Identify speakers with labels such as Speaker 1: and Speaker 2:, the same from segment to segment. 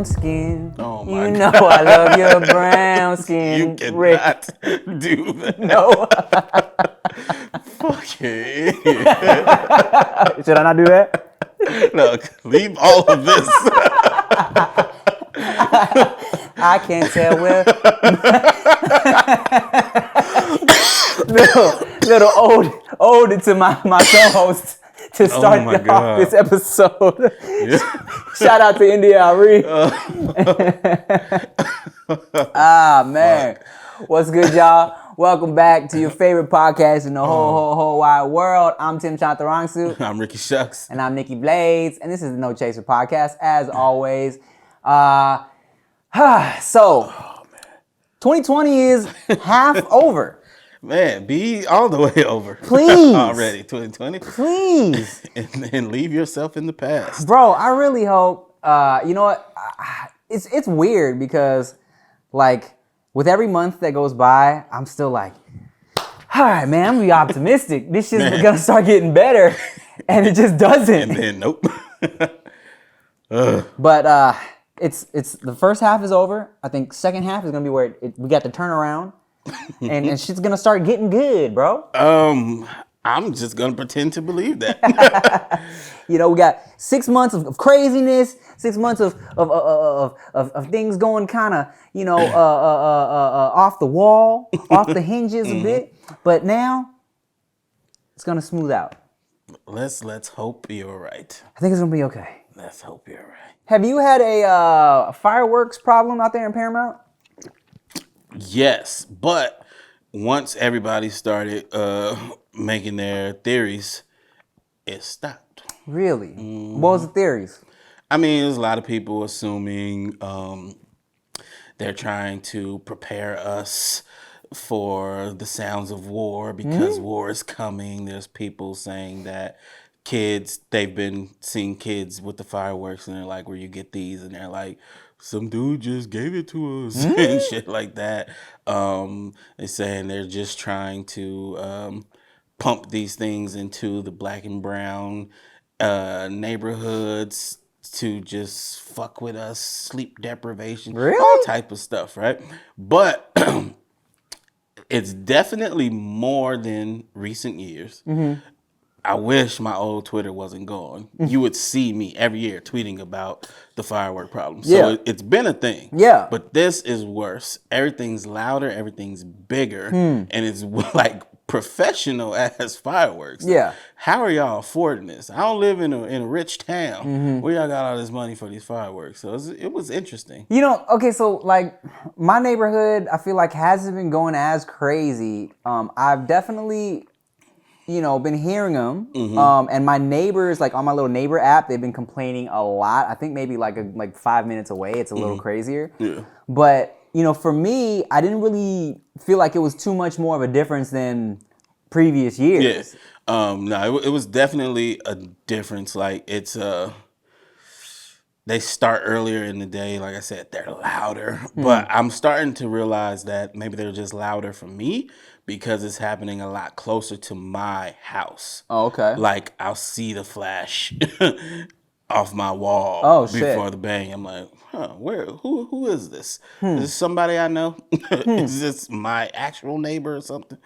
Speaker 1: brown skin.
Speaker 2: Oh my
Speaker 1: You know I love your brown skin.
Speaker 2: You cannot
Speaker 1: Rick.
Speaker 2: do that.
Speaker 1: No.
Speaker 2: Fucking idiot.
Speaker 1: Should I not do that?
Speaker 2: Look, leave all of this.
Speaker 1: I can't tell where. little ode to my co-host to start off this episode.
Speaker 2: Yeah.
Speaker 1: Shout out to India Ari. Man. Fuck. What's good, y'all? Welcome back to your favorite podcast in the whole wide world. I'm Tim Chantarangsu.
Speaker 2: I'm Ricky Shucks.
Speaker 1: And I'm Nikki Blades. And this is the No Chaser podcast, as always. So, 2020 is half over.
Speaker 2: Man, be all the way over.
Speaker 1: Please.
Speaker 2: Already, 2020.
Speaker 1: Please.
Speaker 2: And leave yourself in the past.
Speaker 1: Bro, I really hope, you know what? It's weird because, like, with every month that goes by, I'm still like, all right, man, I'm going to be optimistic. This shit's going to start getting better. And it just doesn't.
Speaker 2: And then, nope.
Speaker 1: But it's the first half is over. I think second half is going to be where we got the turnaround. and shit's going to start getting good, bro.
Speaker 2: I'm just going to pretend to believe that.
Speaker 1: You know, we got 6 months of craziness, 6 months of things going kind of, you know, off the wall, off the hinges a bit. But now it's going to smooth out.
Speaker 2: Let's hope you're right.
Speaker 1: I think it's going to be okay.
Speaker 2: Let's hope you're right.
Speaker 1: Have you had a fireworks problem out there in Paramount?
Speaker 2: Yes, but once everybody started making their theories, it stopped.
Speaker 1: Really? Mm-hmm. What was the theories?
Speaker 2: I mean, there's a lot of people assuming they're trying to prepare us for the sounds of war because war is coming. There's people saying that they've been seeing kids with the fireworks and they're like, where you get these? And they're like, some dude just gave it to us and shit like that. They're saying they're just trying to pump these things into the black and brown neighborhoods to just fuck with us, sleep deprivation, all type of stuff, right? But it's definitely more than recent years. Mm-hmm. I wish my old Twitter wasn't gone. You would see me every year tweeting about the firework problem. So it's been a thing. Yeah. But this is worse. Everything's louder, everything's bigger, and it's like professional ass fireworks. Yeah. How are y'all affording this? I don't live in a rich town. Where y'all got all this money for these fireworks? So it was interesting. You know,
Speaker 1: okay, so like my neighborhood, I feel like hasn't been going as crazy. I've definitely, you know, been hearing them. And my neighbors, like on my little neighbor app, they've been complaining a lot. I think maybe like 5 minutes away, it's a little crazier. Yeah. But, you know, for me, I didn't really feel like it was too much more of a difference than previous years.
Speaker 2: Yes. No, it was definitely a difference. Like it's they start earlier in the day. Like I said, they're louder. But I'm starting to realize that maybe they're just louder for me because it's happening a lot closer to my house. Oh, okay. Like I'll see the flash off my wall before the bang. I'm like, who is this? Is this somebody I know? Is this my actual neighbor or something?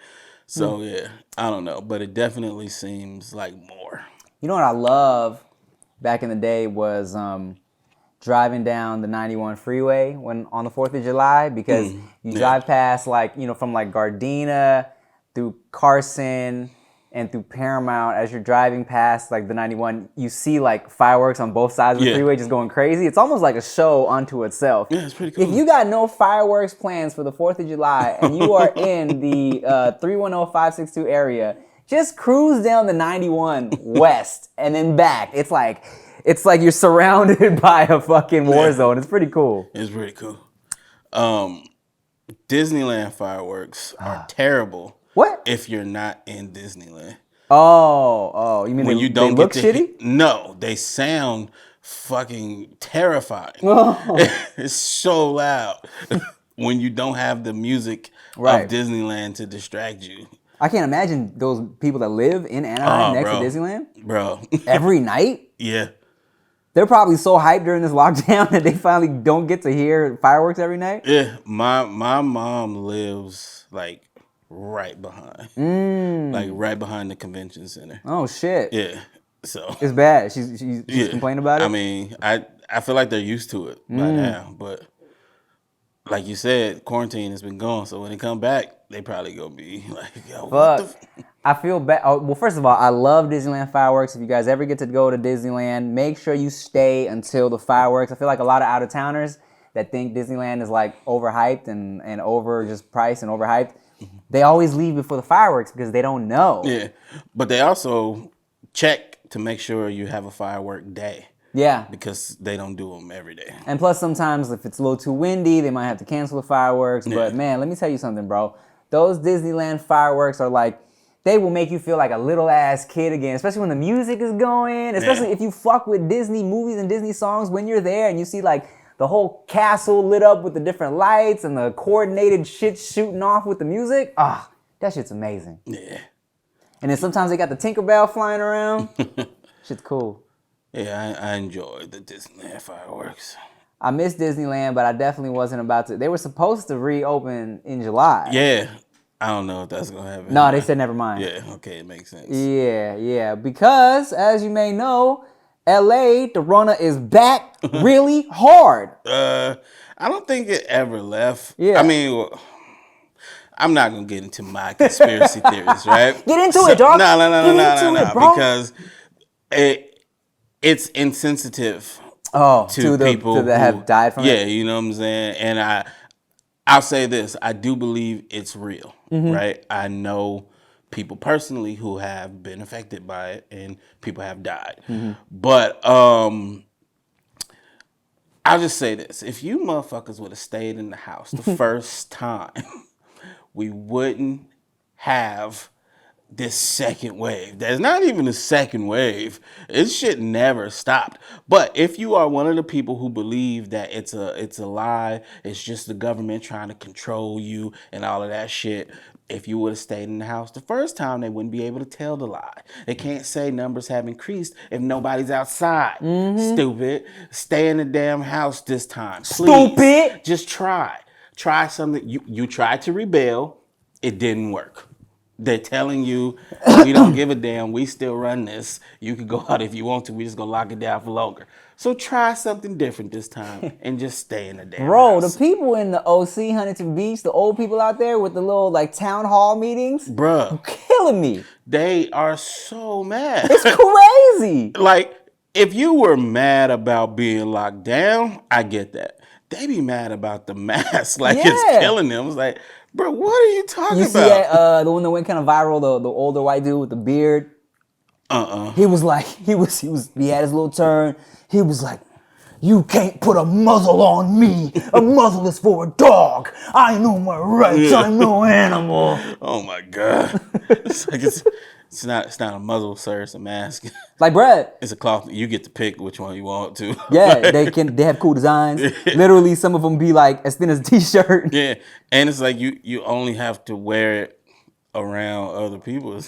Speaker 2: So yeah, I don't know, but it definitely seems like more.
Speaker 1: You know what I love back in the day was driving down the 91 freeway on the 4th of July because you drive past like, you know, from like Gardena through Carson and through Paramount. As you're driving past like the 91, you see like fireworks on both sides of the freeway just going crazy. It's almost like a show unto itself. Yeah, it's pretty cool. If you got no fireworks plans for the 4th of July and you are in the 310562 area, just cruise down the 91 west and then back. It's like you're surrounded by a fucking war zone. It's pretty cool.
Speaker 2: It's pretty cool. Disneyland fireworks are terrible. What? If you're not in Disneyland.
Speaker 1: Oh, you mean when you don't look shitty?
Speaker 2: No, they sound fucking terrifying. It's so loud when you don't have the music of Disneyland to distract you.
Speaker 1: I can't imagine those people that live in Anaheim next to Disneyland.
Speaker 2: Bro.
Speaker 1: Every night?
Speaker 2: Yeah.
Speaker 1: They're probably so hyped during this lockdown that they finally don't get to hear fireworks every night.
Speaker 2: Yeah, my mom lives like right behind, like right behind the convention center.
Speaker 1: Oh shit.
Speaker 2: Yeah, so
Speaker 1: It's bad. She's complaining about it.
Speaker 2: I mean, I feel like they're used to it by now, but like you said, quarantine has been gone. So when they come back, they probably gonna be like, "Yo, what the?"
Speaker 1: I feel bad. Oh, well, first of all, I love Disneyland fireworks. If you guys ever get to go to Disneyland, make sure you stay until the fireworks. I feel like a lot of out of towners that think Disneyland is like overhyped and over just priced and overhyped, they always leave before the fireworks because they don't know.
Speaker 2: Yeah, but they also check to make sure you have a firework day.
Speaker 1: Yeah.
Speaker 2: Because they don't do them every day.
Speaker 1: And plus, sometimes if it's a little too windy, they might have to cancel the fireworks. Yeah. But man, let me tell you something, bro. Those Disneyland fireworks are like, they will make you feel like a little ass kid again, especially when the music is going, especially if you fuck with Disney movies and Disney songs when you're there and you see like the whole castle lit up with the different lights and the coordinated shit shooting off with the music. Ah, that shit's amazing.
Speaker 2: Yeah.
Speaker 1: And then sometimes they got the Tinkerbell flying around. Shit's cool.
Speaker 2: Yeah, I enjoy the Disneyland fireworks.
Speaker 1: I miss Disneyland, but I definitely wasn't about to. They were supposed to reopen in July.
Speaker 2: Yeah. I don't know if that's going to happen.
Speaker 1: No, they said never mind.
Speaker 2: Yeah, okay, it makes sense.
Speaker 1: Yeah. Because, as you may know, LA, the Rona is back really hard.
Speaker 2: I don't think it ever left.
Speaker 1: Yeah.
Speaker 2: I mean, I'm not going to get into my conspiracy theories, right?
Speaker 1: Get into it, dog.
Speaker 2: No, because it's insensitive to people
Speaker 1: that have died from it.
Speaker 2: Yeah, you know what I'm saying? And I'll say this, I do believe it's real, right? I know people personally who have been affected by it and people have died. But I'll just say this, if you motherfuckers would have stayed in the house the first time, we wouldn't have this second wave. There's not even a second wave. This shit never stopped. But if you are one of the people who believe that it's a lie, it's just the government trying to control you and all of that shit, if you would have stayed in the house the first time, they wouldn't be able to tell the lie. They can't say numbers have increased if nobody's outside. Stupid. Stay in the damn house this time. Please.
Speaker 1: Stupid.
Speaker 2: Just try. Try something. You tried to rebel. It didn't work. They're telling you, we don't give a damn. We still run this. You can go out if you want to. We're just going to lock it down for longer. So try something different this time and just stay in the damn house.
Speaker 1: The people in the OC, Huntington Beach, the old people out there with the little like town hall meetings,
Speaker 2: bruh,
Speaker 1: killing me.
Speaker 2: They are so mad.
Speaker 1: It's crazy.
Speaker 2: Like, if you were mad about being locked down, I get that. They be mad about the mask. Like, it's killing them. It's like, bro, what are you talking about?
Speaker 1: You see that, the one that went kind of viral, the older white dude with the beard? He was like, he had his little turn. He was like, you can't put a muzzle on me. A muzzle is for a dog. I know my rights. I'm no animal.
Speaker 2: Oh my God. It's like it's not a muzzle, sir. It's a mask.
Speaker 1: Like, bruh.
Speaker 2: It's a cloth. You get to pick which one you want to.
Speaker 1: Yeah, they have cool designs. Literally, some of them be like as thin as a t-shirt.
Speaker 2: Yeah, and it's like you only have to wear it around other people.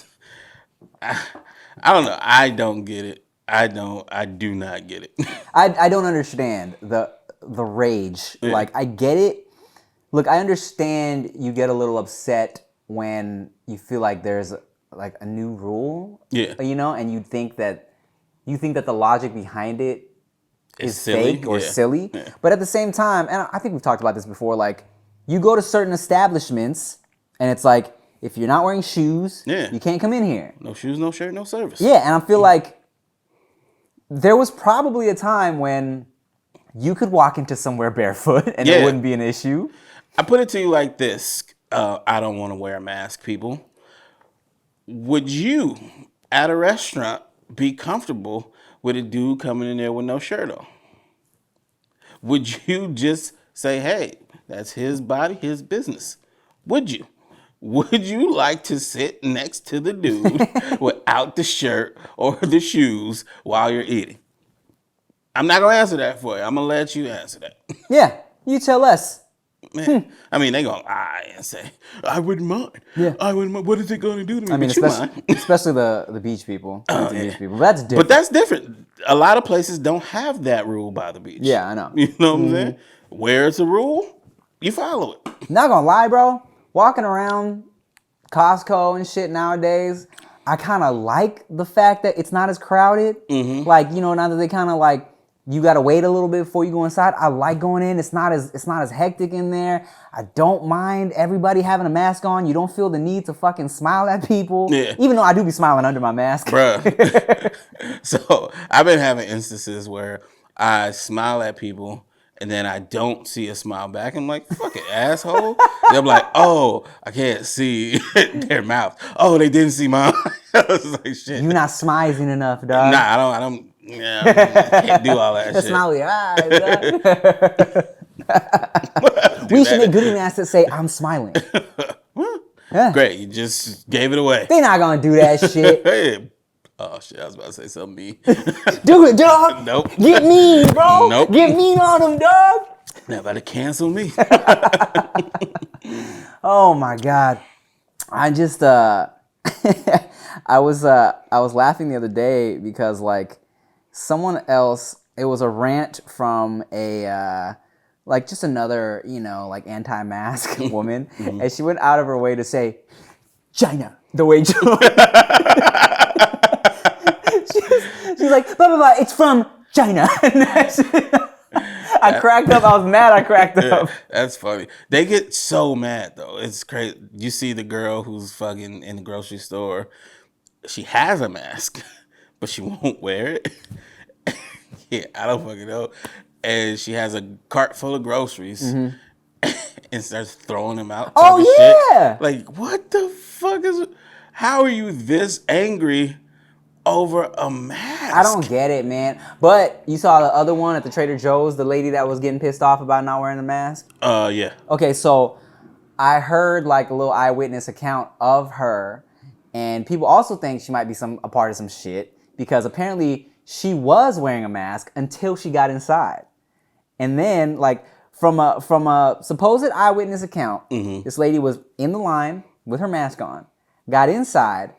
Speaker 2: I don't know. I don't get it. I do not get it.
Speaker 1: I don't understand the rage. Yeah. Like, I get it. Look, I understand you get a little upset when you feel like there's like a new rule. Yeah. You know, and you think that the logic behind it is fake or silly. Yeah. But at the same time, and I think we've talked about this before, like, you go to certain establishments and it's like, if you're not wearing shoes, you can't come in here.
Speaker 2: No shoes, no shirt, no service.
Speaker 1: Yeah, and I feel like there was probably a time when you could walk into somewhere barefoot and it wouldn't be an issue.
Speaker 2: I put it to you like this. I don't want to wear a mask, people. Would you, at a restaurant, be comfortable with a dude coming in there with no shirt on? Would you just say, hey, that's his body, his business? Would you? Would you like to sit next to the dude without the shirt or the shoes while you're eating? I'm not going to answer that for you. I'm going to let you answer that.
Speaker 1: Yeah, you tell us.
Speaker 2: Man, I mean, they gonna lie and say, "I wouldn't mind."
Speaker 1: Yeah.
Speaker 2: I wouldn't mind. What is it gonna do to me?
Speaker 1: I mean,
Speaker 2: But you mind.
Speaker 1: especially the beach people.
Speaker 2: Oh,
Speaker 1: Beach
Speaker 2: yeah.
Speaker 1: people. That's different.
Speaker 2: But that's different. A lot of places don't have that rule by the beach.
Speaker 1: Yeah, I know.
Speaker 2: You know what I'm saying? Where it's a rule, you follow it.
Speaker 1: Not gonna lie, bro. Walking around Costco and shit nowadays, I kind of like the fact that it's not as crowded. Like, you know, now that they kind of like, you gotta wait a little bit before you go inside. I like going in. It's not as hectic in there. I don't mind everybody having a mask on. You don't feel the need to fucking smile at people.
Speaker 2: Yeah.
Speaker 1: Even though I do be smiling under my mask.
Speaker 2: Bruh. So I've been having instances where I smile at people and then I don't see a smile back. I'm like, fucking asshole. They're like, oh, I can't see their mouth. Oh, they didn't see mine. I was like, shit.
Speaker 1: You're not smizing enough, dog.
Speaker 2: Nah, I don't. Yeah, I can't do all that
Speaker 1: Just
Speaker 2: shit.
Speaker 1: smile with your eyes, dog. We should make goodie masks that say, I'm smiling. Yeah.
Speaker 2: Great, you just gave it away.
Speaker 1: They're not gonna do that shit.
Speaker 2: Hey. Oh shit, I was about to say something mean.
Speaker 1: Do it, dog.
Speaker 2: Nope.
Speaker 1: Get mean, bro.
Speaker 2: Nope.
Speaker 1: Get mean on them, dog.
Speaker 2: Now about to cancel me.
Speaker 1: Oh my god. I just I was laughing the other day because like someone else, it was a rant from a like just another, you know, like anti-mask woman, and she went out of her way to say China the way Joe. she's like blah blah blah, it's from China. I cracked up. I was mad. I cracked up.
Speaker 2: That's funny. They get so mad though. It's crazy. You see the girl who's fucking in the grocery store. She has a mask, but she won't wear it. Yeah, I don't fucking know. And she has a cart full of groceries and starts throwing them out.
Speaker 1: Oh yeah.
Speaker 2: Shit. Like what the fuck is? How are you this angry over a mask?
Speaker 1: I don't get it, man. But you saw the other one at the Trader Joe's, the lady that was getting pissed off about not wearing a mask?
Speaker 2: Yeah.
Speaker 1: Okay, so I heard like a little eyewitness account of her, and people also think she might be a part of some shit because apparently she was wearing a mask until she got inside. And then like from a supposed eyewitness account, this lady was in the line with her mask on, got inside,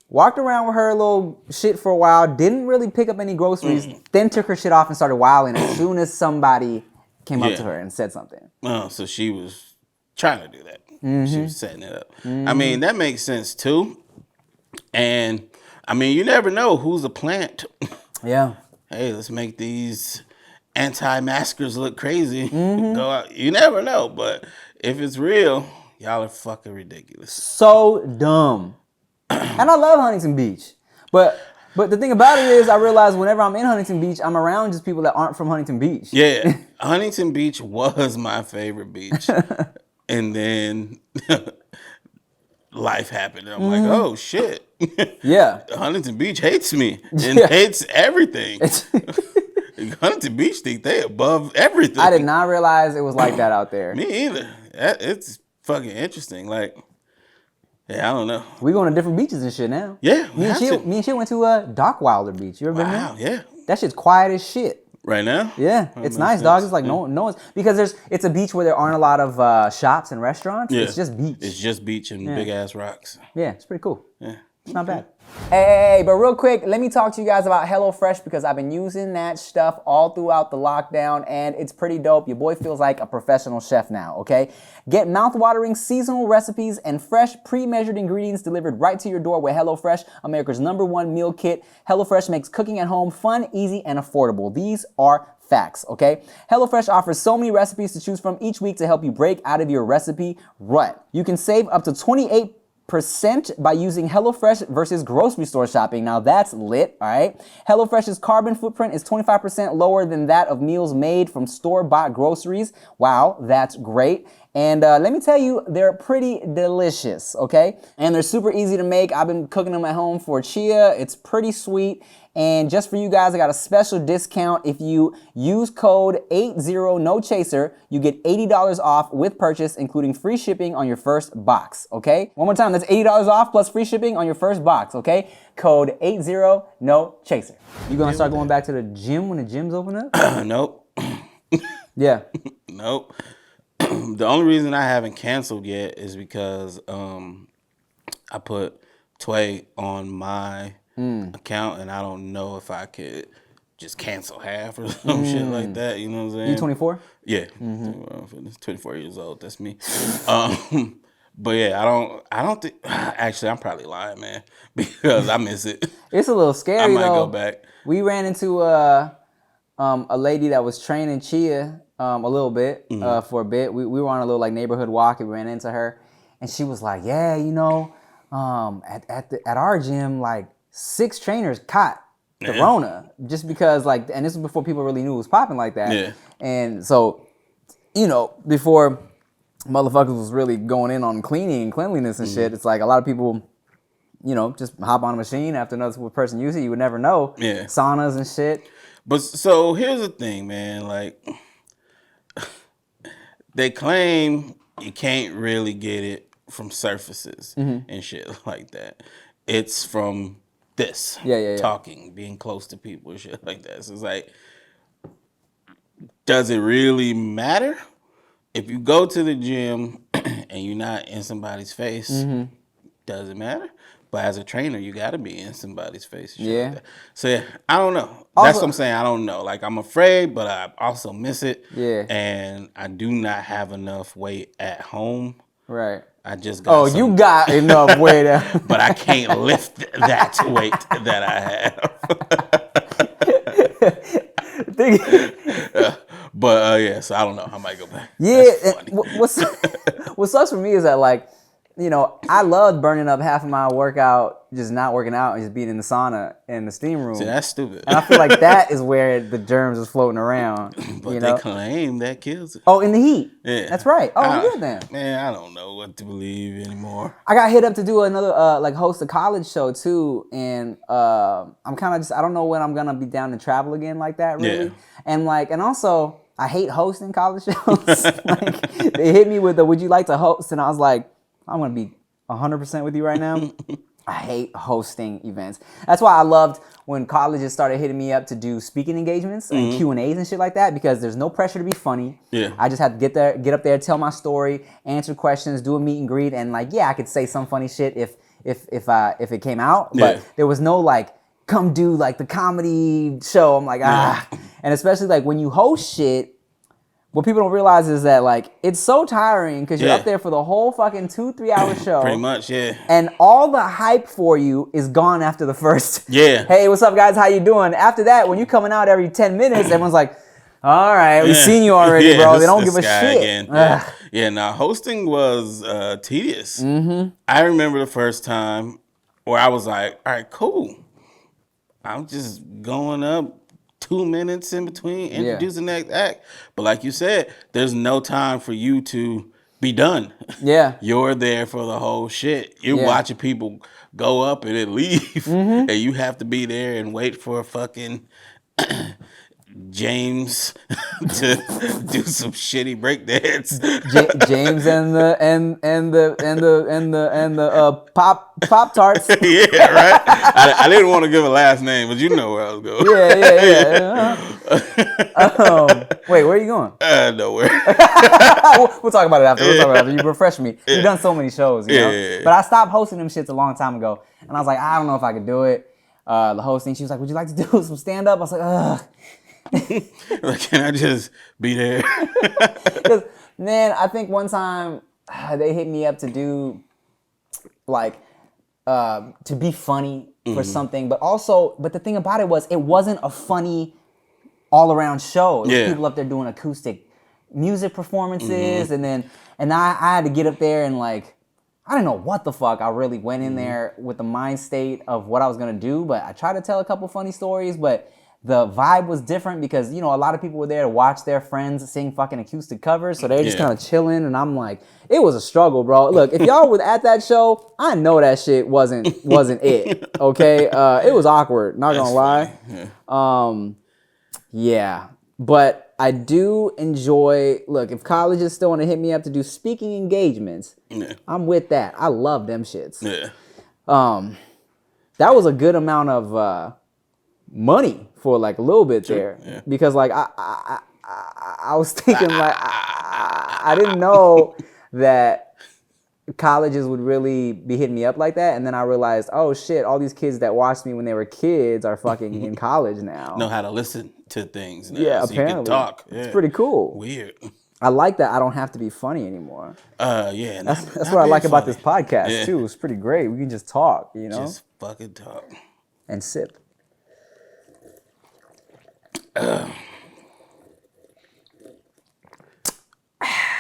Speaker 1: walked around with her little shit for a while, didn't really pick up any groceries, then took her shit off and started wilding as soon as somebody came up to her and said something.
Speaker 2: Oh, so she was trying to do that. She was setting it up. I mean, that makes sense too. And I mean, you never know who's a plant.
Speaker 1: Yeah.
Speaker 2: Hey, let's make these anti-maskers look crazy. Go out. You never know, but if it's real, y'all are fucking ridiculous.
Speaker 1: So dumb. And I love Huntington Beach. But the thing about it is I realize whenever I'm in Huntington Beach, I'm around just people that aren't from Huntington Beach.
Speaker 2: Yeah. Huntington Beach was my favorite beach. And then life happened. And I'm like, oh shit.
Speaker 1: Yeah.
Speaker 2: Huntington Beach hates me and hates everything. Huntington Beach think they above everything.
Speaker 1: I did not realize it was like that out there.
Speaker 2: Me either. It's fucking interesting. Like, yeah, I don't know.
Speaker 1: We going to different beaches and shit now.
Speaker 2: Yeah,
Speaker 1: Me and she went to Dock Wilder Beach. You ever been there?
Speaker 2: Wow, yeah.
Speaker 1: That shit's quiet as shit.
Speaker 2: Right now?
Speaker 1: Yeah, it's nice, dog. It's like no one's because it's a beach where there aren't a lot of shops and restaurants. Yeah. It's just beach.
Speaker 2: It's just beach and big ass rocks.
Speaker 1: Yeah, it's pretty cool.
Speaker 2: Yeah.
Speaker 1: It's not bad. Hey, but real quick, let me talk to you guys about HelloFresh because I've been using that stuff all throughout the lockdown and it's pretty dope. Your boy feels like a professional chef now, okay? Get mouth-watering seasonal recipes and fresh pre-measured ingredients delivered right to your door with HelloFresh, America's #1 meal kit. HelloFresh makes cooking at home fun, easy, and affordable. These are facts, okay? HelloFresh offers so many recipes to choose from each week to help you break out of your recipe rut. You can save up to 28% by using HelloFresh versus grocery store shopping. Now that's lit, all right? HelloFresh's carbon footprint is 25% lower than that of meals made from store-bought groceries. Wow, that's great. And let me tell you, they're pretty delicious, okay? And they're super easy to make. I've been cooking them at home for Chia. It's pretty sweet. And just for you guys, I got a special discount. If you use code 80NOCHASER, you get $80 off with purchase, including free shipping on your first box, okay? One more time, that's $80 off plus free shipping on your first box, okay? Code 80NOCHASER. You gonna start going back to the gym when the gyms open up?
Speaker 2: Nope.
Speaker 1: Yeah.
Speaker 2: Nope. The only reason I haven't canceled yet is because I put Tway on my account, and I don't know if I could just cancel half or some shit like that. You know what I'm saying?
Speaker 1: You 24?
Speaker 2: Yeah, 24 years old. That's me. But yeah, I don't think. Actually, I'm probably lying, man, because I miss it.
Speaker 1: It's a little scary.
Speaker 2: I might
Speaker 1: though.
Speaker 2: go back.
Speaker 1: We ran into a lady that was training Chia a little bit for a bit. We were on a little like neighborhood walk, and we ran into her, and she was like, "Yeah, you know, at our gym, like 6 trainers caught the Rona just because like, and this was before people really knew it was popping like that.
Speaker 2: Yeah.
Speaker 1: And so, you know, before motherfuckers was really going in on cleaning and cleanliness and shit, it's like a lot of people, you know, just hop on a machine after another person use it. You would never know.
Speaker 2: Yeah.
Speaker 1: Saunas and shit.
Speaker 2: But so here's the thing, man. Like, they claim you can't really get it from surfaces and shit like that. It's from this.
Speaker 1: Yeah.
Speaker 2: Talking, being close to people and shit like that. So it's like, does it really matter? If you go to the gym and you're not in somebody's face, does it matter? But as a trainer, you got to be in somebody's face. And shit like that. So yeah, I don't know. That's what I'm saying. I don't know. Like, I'm afraid, but I also miss it.
Speaker 1: Yeah.
Speaker 2: And I do not have enough weight at home.
Speaker 1: Right.
Speaker 2: I just got
Speaker 1: you got enough weight.
Speaker 2: But I can't lift that weight that I have. But yeah, so I don't know. I might go back.
Speaker 1: Yeah. What sucks for me is that, like, you know, I loved burning up half of my workout just not working out and just being in the sauna and the steam room.
Speaker 2: See, that's stupid.
Speaker 1: And I feel like that is where the germs is floating around.
Speaker 2: But
Speaker 1: you know?
Speaker 2: they claim that kills it.
Speaker 1: Oh, in the heat.
Speaker 2: Yeah.
Speaker 1: That's right. Oh, good then.
Speaker 2: Man, I don't know what to believe anymore.
Speaker 1: I got hit up to do another, like, host a college show too. And I'm kind of just, I don't know when I'm going to be down to travel again like that, really.
Speaker 2: Yeah.
Speaker 1: And, like, and also, I hate hosting college shows. Like, they hit me with the, would you like to host? And I was like, I'm going to be 100% with you right now. I hate hosting events. That's why I loved when colleges started hitting me up to do speaking engagements and Q&As and shit like that, because there's no pressure to be funny.
Speaker 2: Yeah.
Speaker 1: I just had to get up there, tell my story, answer questions, do a meet and greet, and like, yeah, I could say some funny shit if it came out, but there was no like, come do like the comedy show. I'm like, And especially like when you host shit, what people don't realize is that, like, it's so tiring because you're up there for the whole fucking 2-3 hour show.
Speaker 2: Pretty much, yeah.
Speaker 1: And all the hype for you is gone after the first.
Speaker 2: Yeah.
Speaker 1: Hey, what's up, guys? How you doing? After that, when you're coming out every 10 minutes, everyone's like, all right, we've seen you already, bro. They don't give a shit.
Speaker 2: Now hosting was tedious. I remember the first time where I was like, all right, cool. I'm just going up 2 minutes in between introducing the next act. But like you said, there's no time for you to be done.
Speaker 1: Yeah.
Speaker 2: You're there for the whole shit. You're watching people go up and then leave. And you have to be there and wait for a fucking James to do some shitty breakdance.
Speaker 1: James and the pop tarts.
Speaker 2: Yeah, right. I didn't want to give a last name, but you know where I was going.
Speaker 1: Yeah. Wait, where are you going?
Speaker 2: Nowhere.
Speaker 1: We'll talk about it after. You refresh me. You've done so many shows, you know.
Speaker 2: Yeah.
Speaker 1: But I stopped hosting them shits a long time ago, and I was like, I don't know if I could do it. The hosting, she was like, would you like to do some stand up? I was like, ugh.
Speaker 2: Like, can I just be there?
Speaker 1: Because, man, I think one time they hit me up to do, like, to be funny for something. But the thing about it was, it wasn't a funny all-around show. It was people up there doing acoustic music performances. And I had to get up there and, like, I didn't know what the fuck. I really went in there with the mind state of what I was going to do. But I tried to tell a couple funny stories, but the vibe was different because, you know, a lot of people were there to watch their friends sing fucking acoustic covers. So they're just kind of chilling. And I'm like, it was a struggle, bro. Look, if y'all were at that show, I know that shit wasn't it. Okay. It was awkward. Not going to lie. Yeah. But I do enjoy, look, if colleges still want to hit me up to do speaking engagements, I'm with that. I love them shits.
Speaker 2: Yeah.
Speaker 1: That was a good amount of money for like a little bit there, because like I was thinking like I didn't know that colleges would really be hitting me up like that. And then I realized, oh shit, all these kids that watched me when they were kids are fucking in college now.
Speaker 2: Know how to listen to things now.
Speaker 1: Yeah,
Speaker 2: so
Speaker 1: apparently.
Speaker 2: You can talk. Yeah.
Speaker 1: It's pretty cool.
Speaker 2: Weird.
Speaker 1: I like that I don't have to be funny anymore.
Speaker 2: Yeah.
Speaker 1: That's
Speaker 2: not
Speaker 1: what I like
Speaker 2: funny.
Speaker 1: about this podcast too. It's pretty great. We can just talk, you know?
Speaker 2: Just fucking talk.
Speaker 1: And sip.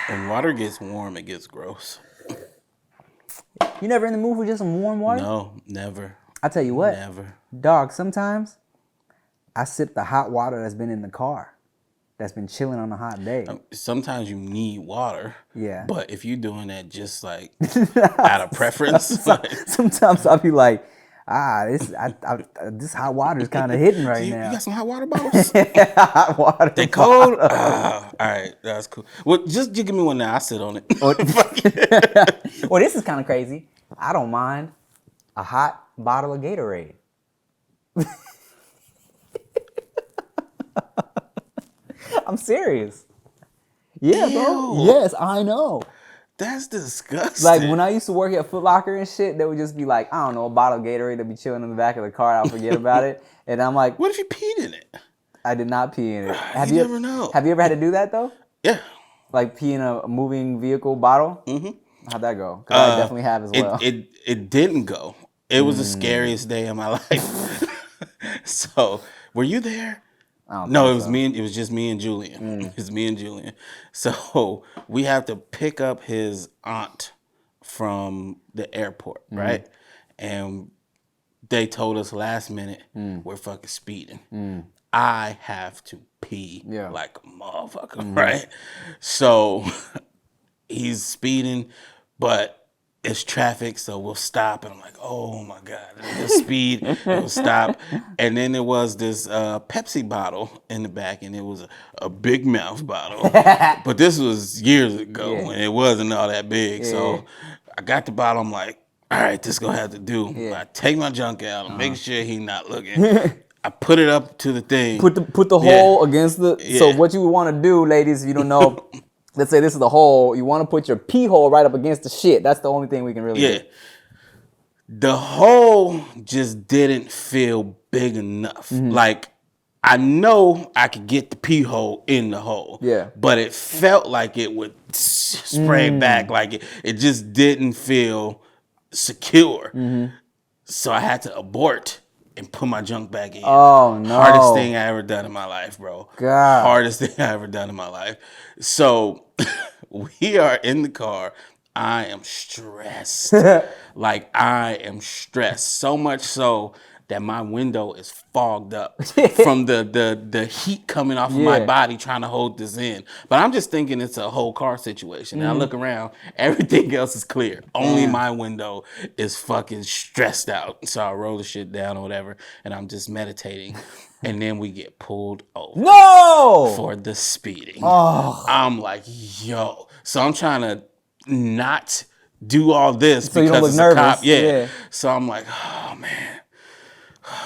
Speaker 2: When water gets warm, it gets gross.
Speaker 1: You never in the mood for just some warm water?
Speaker 2: No, never.
Speaker 1: I tell you what.
Speaker 2: Never.
Speaker 1: Dog, sometimes I sip the hot water that's been in the car. That's been chilling on a hot day.
Speaker 2: Sometimes you need water.
Speaker 1: Yeah.
Speaker 2: But if you're doing that just like out of preference.
Speaker 1: Sometimes I'll be like, this hot water is kind of hitting right now.
Speaker 2: You got some hot water bottles?
Speaker 1: Hot water.
Speaker 2: They cold? All right, that's cool. Well, just give me one now. I sit on it.
Speaker 1: Well, this is kind of crazy. I don't mind a hot bottle of Gatorade. I'm serious. Yeah, bro.
Speaker 2: Ew.
Speaker 1: Yes, I know.
Speaker 2: That's disgusting.
Speaker 1: Like when I used to work at Foot Locker and shit, they would just be like, I don't know, a bottle of Gatorade that be chilling in the back of the car. I'll forget about it. And I'm like,
Speaker 2: what if you peed in it?
Speaker 1: I did not pee in it.
Speaker 2: You never know.
Speaker 1: Have you ever had to do that though?
Speaker 2: Yeah.
Speaker 1: Like pee in a moving vehicle bottle?
Speaker 2: Mm-hmm.
Speaker 1: How'd that go? 'Cause I definitely have as well.
Speaker 2: It didn't go. It was the scariest day of my life. So, were you there? No, it was me. It was just me and Julian. It was me and Julian. So we have to pick up his aunt from the airport, right? And they told us last minute we're fucking speeding. I have to pee like a motherfucker, right? So he's speeding, but it's traffic, so we'll stop. And I'm like, oh my God, the speed, we'll stop. And then there was this Pepsi bottle in the back, and it was a big mouth bottle. But this was years ago, and it wasn't all that big. So I got the bottle, I'm like, all right, this gonna have to do. I take my junk out and make sure he's not looking. I put it up to the thing.
Speaker 1: Put the hole against the. So what you would want to do, ladies, if you don't know, let's say this is the hole. You want to put your pee hole right up against the shit. That's the only thing we can really do.
Speaker 2: The hole just didn't feel big enough. Like, I know I could get the pee hole in the hole. Yeah. But it felt like it would spray back. Like it just didn't feel secure. So I had to abort and put my junk back in.
Speaker 1: Oh, no.
Speaker 2: Hardest thing I ever done in my life, bro.
Speaker 1: God.
Speaker 2: Hardest thing I ever done in my life. So we are in the car. I am stressed. Like, I am stressed. So much so that my window is fogged up from the heat coming off of my body trying to hold this in. But I'm just thinking it's a whole car situation. And I look around, everything else is clear. Only my window is fucking stressed out. So I roll the shit down or whatever, and I'm just meditating. And then we get pulled over for the speeding. I'm like, yo. So I'm trying to not do all this
Speaker 1: so
Speaker 2: because
Speaker 1: you don't look
Speaker 2: it's
Speaker 1: nervous.
Speaker 2: a cop. Yeah. So I'm like, oh man.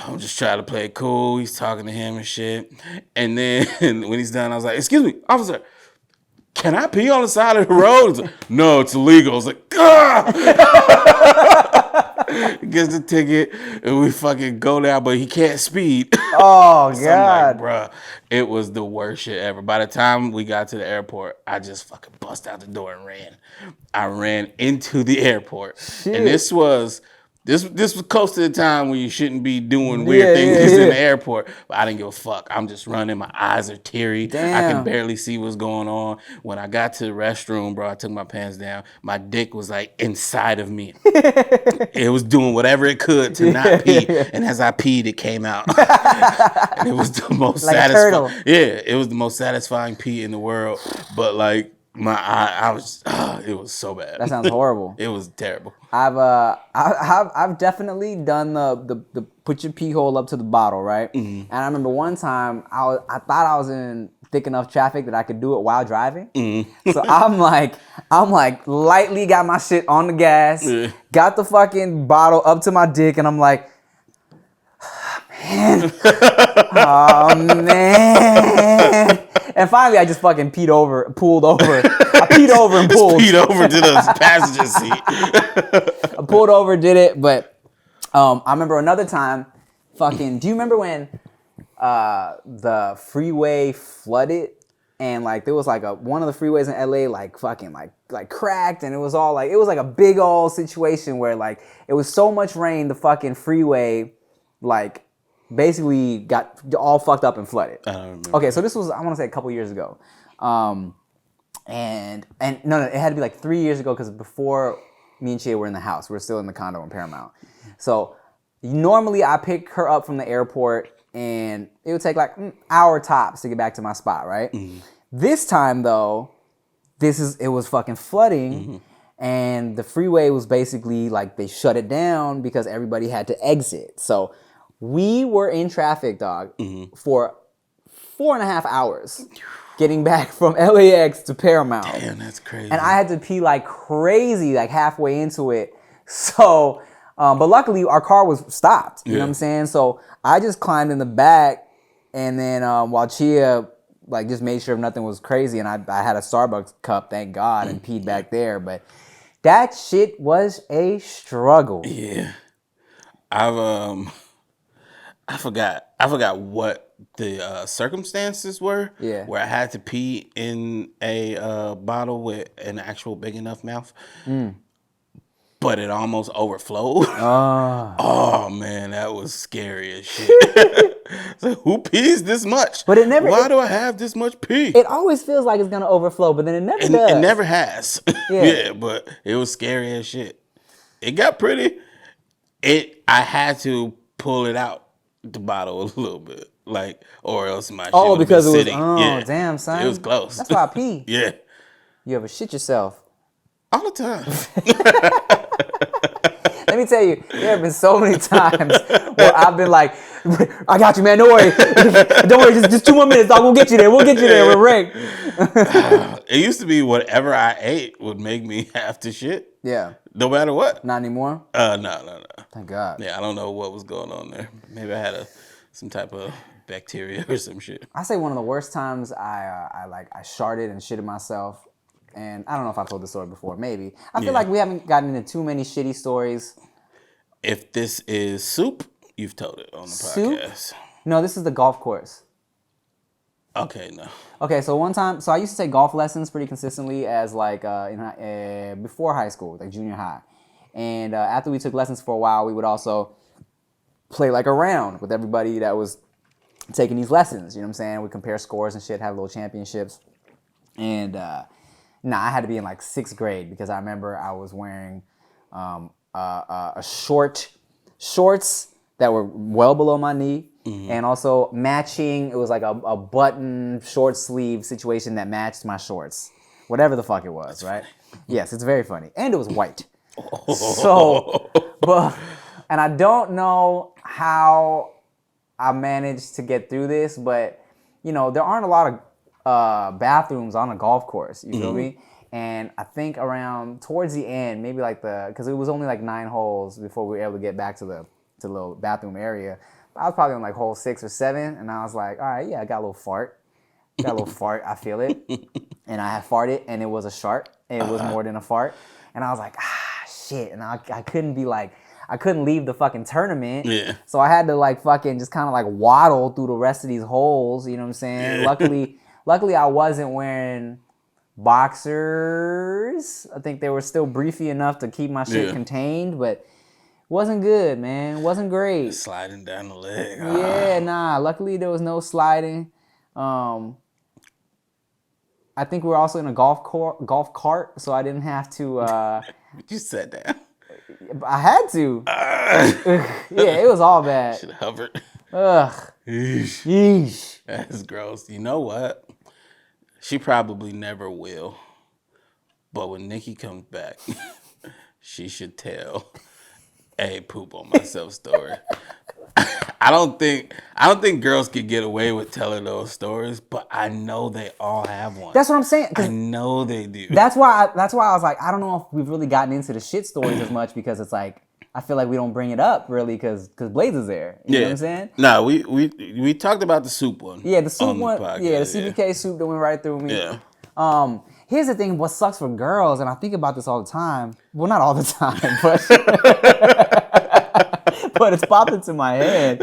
Speaker 2: I'm just trying to play it cool. He's talking to him and shit. And then when he's done, I was like, excuse me, officer, can I pee on the side of the road? He's like, no, it's illegal. I was like, gets the ticket, and we fucking go down, but he can't speed.
Speaker 1: Oh,
Speaker 2: So
Speaker 1: God.
Speaker 2: I'm like, bruh, it was the worst shit ever. By the time we got to the airport, I just fucking bust out the door and ran. I ran into the airport. Shit. And this was close to the time when you shouldn't be doing weird things in the airport. But I didn't give a fuck. I'm just running. My eyes are teary.
Speaker 1: Damn.
Speaker 2: I can barely see what's going on. When I got to the restroom, bro, I took my pants down. My dick was like inside of me. It was doing whatever it could to not pee. And as I peed, it came out. And it was the most satisfying. Yeah, it was the most satisfying pee in the world. But like, it was so bad.
Speaker 1: That sounds horrible.
Speaker 2: It was terrible.
Speaker 1: I've definitely done the put your pee hole up to the bottle, right? And I remember one time I thought I was in thick enough traffic that I could do it while driving. So I'm like lightly got my shit on the gas, got the fucking bottle up to my dick, and I'm like, man. And finally, I just fucking pulled over. I peed over and pulled.
Speaker 2: Peed over to the passenger seat.
Speaker 1: I pulled over, did it, but I remember another time. Fucking, do you remember when the freeway flooded and like there was like one of the freeways in LA like fucking like cracked and it was like a big old situation where like it was so much rain the fucking freeway like basically got all fucked up and flooded.
Speaker 2: I don't remember.
Speaker 1: Okay, so this was I want to say a couple years ago, and no, it had to be like 3 years ago because before me and Chia were in the house, we were still in the condo in Paramount. So normally I pick her up from the airport and it would take like an hour tops to get back to my spot, right? Mm-hmm. This time though, it was fucking flooding. Mm-hmm. And the freeway was basically like they shut it down because everybody had to exit. So we were in traffic, dog, mm-hmm. for 4.5 hours getting back from LAX to Paramount.
Speaker 2: Damn, that's crazy.
Speaker 1: And I had to pee like crazy, like halfway into it. So, but luckily our car was stopped. You know what I'm saying? So I just climbed in the back and then while Chia like just made sure nothing was crazy and I had a Starbucks cup, thank God, and peed back there. But that shit was a struggle.
Speaker 2: Yeah. I forgot what the circumstances were. Yeah. Where I had to pee in a bottle with an actual big enough mouth. But it almost overflowed. Oh man, that was scary as shit. So who pees this much?
Speaker 1: But it never.
Speaker 2: Why do I have this much pee?
Speaker 1: It always feels like it's gonna overflow, but then it never does.
Speaker 2: It never has. Yeah, but it was scary as shit. It got pretty. I had to pull it out the bottle a little bit, like, or else my shit would
Speaker 1: because
Speaker 2: be
Speaker 1: it was.
Speaker 2: sitting.
Speaker 1: Oh damn, son.
Speaker 2: It was close.
Speaker 1: That's why I pee.
Speaker 2: Yeah.
Speaker 1: You ever shit yourself?
Speaker 2: All the time.
Speaker 1: Let me tell you, there have been so many times where I've been like, I got you, man. Don't worry. Don't worry. Just 2 more minutes, dog. We'll get you there. We're ranked.
Speaker 2: It used to be whatever I ate would make me have to shit.
Speaker 1: Yeah.
Speaker 2: No matter what.
Speaker 1: Not anymore?
Speaker 2: No.
Speaker 1: Thank God.
Speaker 2: Yeah, I don't know what was going on there. Maybe I had some type of bacteria or some shit.
Speaker 1: I say one of the worst times I sharted and shitted myself. And I don't know if I've told this story before. Maybe. I feel like we haven't gotten into too many shitty stories.
Speaker 2: If this is soup, you've told it on the podcast.
Speaker 1: No, this is the golf course.
Speaker 2: Okay, no.
Speaker 1: Okay, so one time, I used to take golf lessons pretty consistently as like before high school, like junior high. And after we took lessons for a while, we would also play like a round with everybody that was taking these lessons. You know what I'm saying? We'd compare scores and shit, have little championships. And I had to be in like 6th grade because I remember I was wearing shorts that were well below my knee, and also matching. It was like a button short sleeve situation that matched my shorts, whatever the fuck it was, right? Yes, it's very funny, and it was white. So, and I don't know how I managed to get through this, but you know there aren't a lot of bathrooms on a golf course. You feel me? And I think around towards the end, maybe like because it was only like 9 holes before we were able to get back to the little bathroom area. I was probably on like hole 6 or 7, and I was like, all right, yeah, I got a little fart. I feel it. And I had farted, and it was a shark. It was more than a fart. And I was like, shit. And I couldn't leave the fucking tournament. Yeah. So I had to like fucking just kind of like waddle through the rest of these holes. You know what I'm saying? Yeah. Luckily I wasn't wearing boxers. I think they were still briefy enough to keep my shit contained, but wasn't good, man. Wasn't great.
Speaker 2: Sliding down the leg.
Speaker 1: Yeah, nah. Luckily there was no sliding. I think we were also in a golf cart, so I didn't have to.
Speaker 2: You sat down.
Speaker 1: I had to. Yeah, it was all bad.
Speaker 2: Should have hovered.
Speaker 1: Ugh. Yeesh.
Speaker 2: That's gross. You know what? She probably never will. But when Nikki comes back, she should tell a poop on myself story. I don't think girls can get away with telling those stories, but I know they all have one.
Speaker 1: That's what I'm saying.
Speaker 2: I know they do.
Speaker 1: That's why I was like, I don't know if we've really gotten into the shit stories as much because it's like I feel like we don't bring it up really because Blaze is there. You know what I'm saying?
Speaker 2: No, we talked about the soup one.
Speaker 1: Yeah, the soup
Speaker 2: on
Speaker 1: one.
Speaker 2: The podcast,
Speaker 1: yeah, the CBK soup that went right through me.
Speaker 2: Yeah.
Speaker 1: Here's the thing. What sucks for girls, and I think about this all the time. Well, not all the time, but it's popped into my head.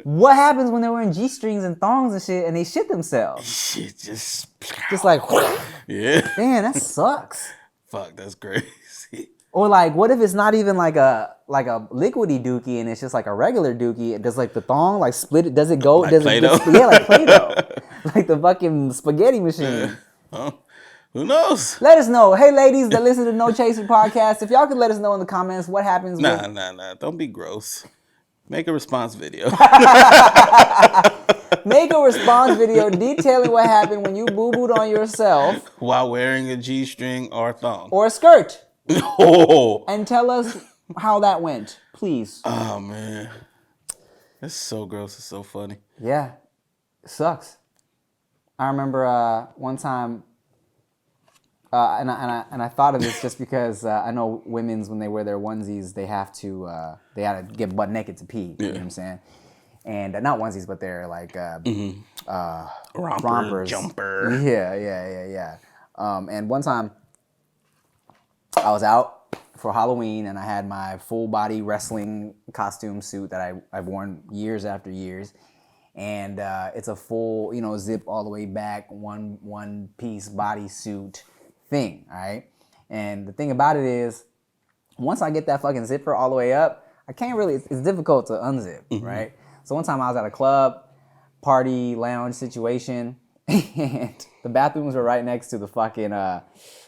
Speaker 1: What happens when they're wearing G-strings and thongs and shit, and they shit themselves?
Speaker 2: Shit, just
Speaker 1: like,
Speaker 2: yeah.
Speaker 1: Damn, that sucks.
Speaker 2: Fuck, that's crazy.
Speaker 1: Or like, what if it's not even like a liquidy dookie and it's just like a regular dookie? Does like the thong like split it? Does it go?
Speaker 2: Like
Speaker 1: does
Speaker 2: Play-Doh?
Speaker 1: it get, yeah, like Play-Doh, like the fucking spaghetti machine.
Speaker 2: Who knows?
Speaker 1: Let us know, hey ladies that listen to No Chaser podcast, if y'all could let us know in the comments what happens.
Speaker 2: Nah. Don't be gross. Make a response video.
Speaker 1: Make a response video detailing what happened when you boo-booed on yourself
Speaker 2: while wearing a G-string or a thong.
Speaker 1: Or a skirt.
Speaker 2: Oh.
Speaker 1: And tell us how that went, please.
Speaker 2: Oh, man. That's so gross. It's so funny.
Speaker 1: Yeah. It sucks. I remember one time, and I thought of this just because I know women's, when they wear their onesies, they had to get butt naked to pee. You know what I'm saying? And not onesies, but they're like rompers,
Speaker 2: jumper.
Speaker 1: Yeah. And one time, I was out for Halloween, and I had my full body wrestling costume suit that I've worn years after years, and it's a full, zip all the way back, one piece bodysuit thing, all right? And the thing about it is, once I get that fucking zipper all the way up, I can't really, it's difficult to unzip, right? So one time I was at a club, party, lounge situation, and the bathrooms were right next to the fucking,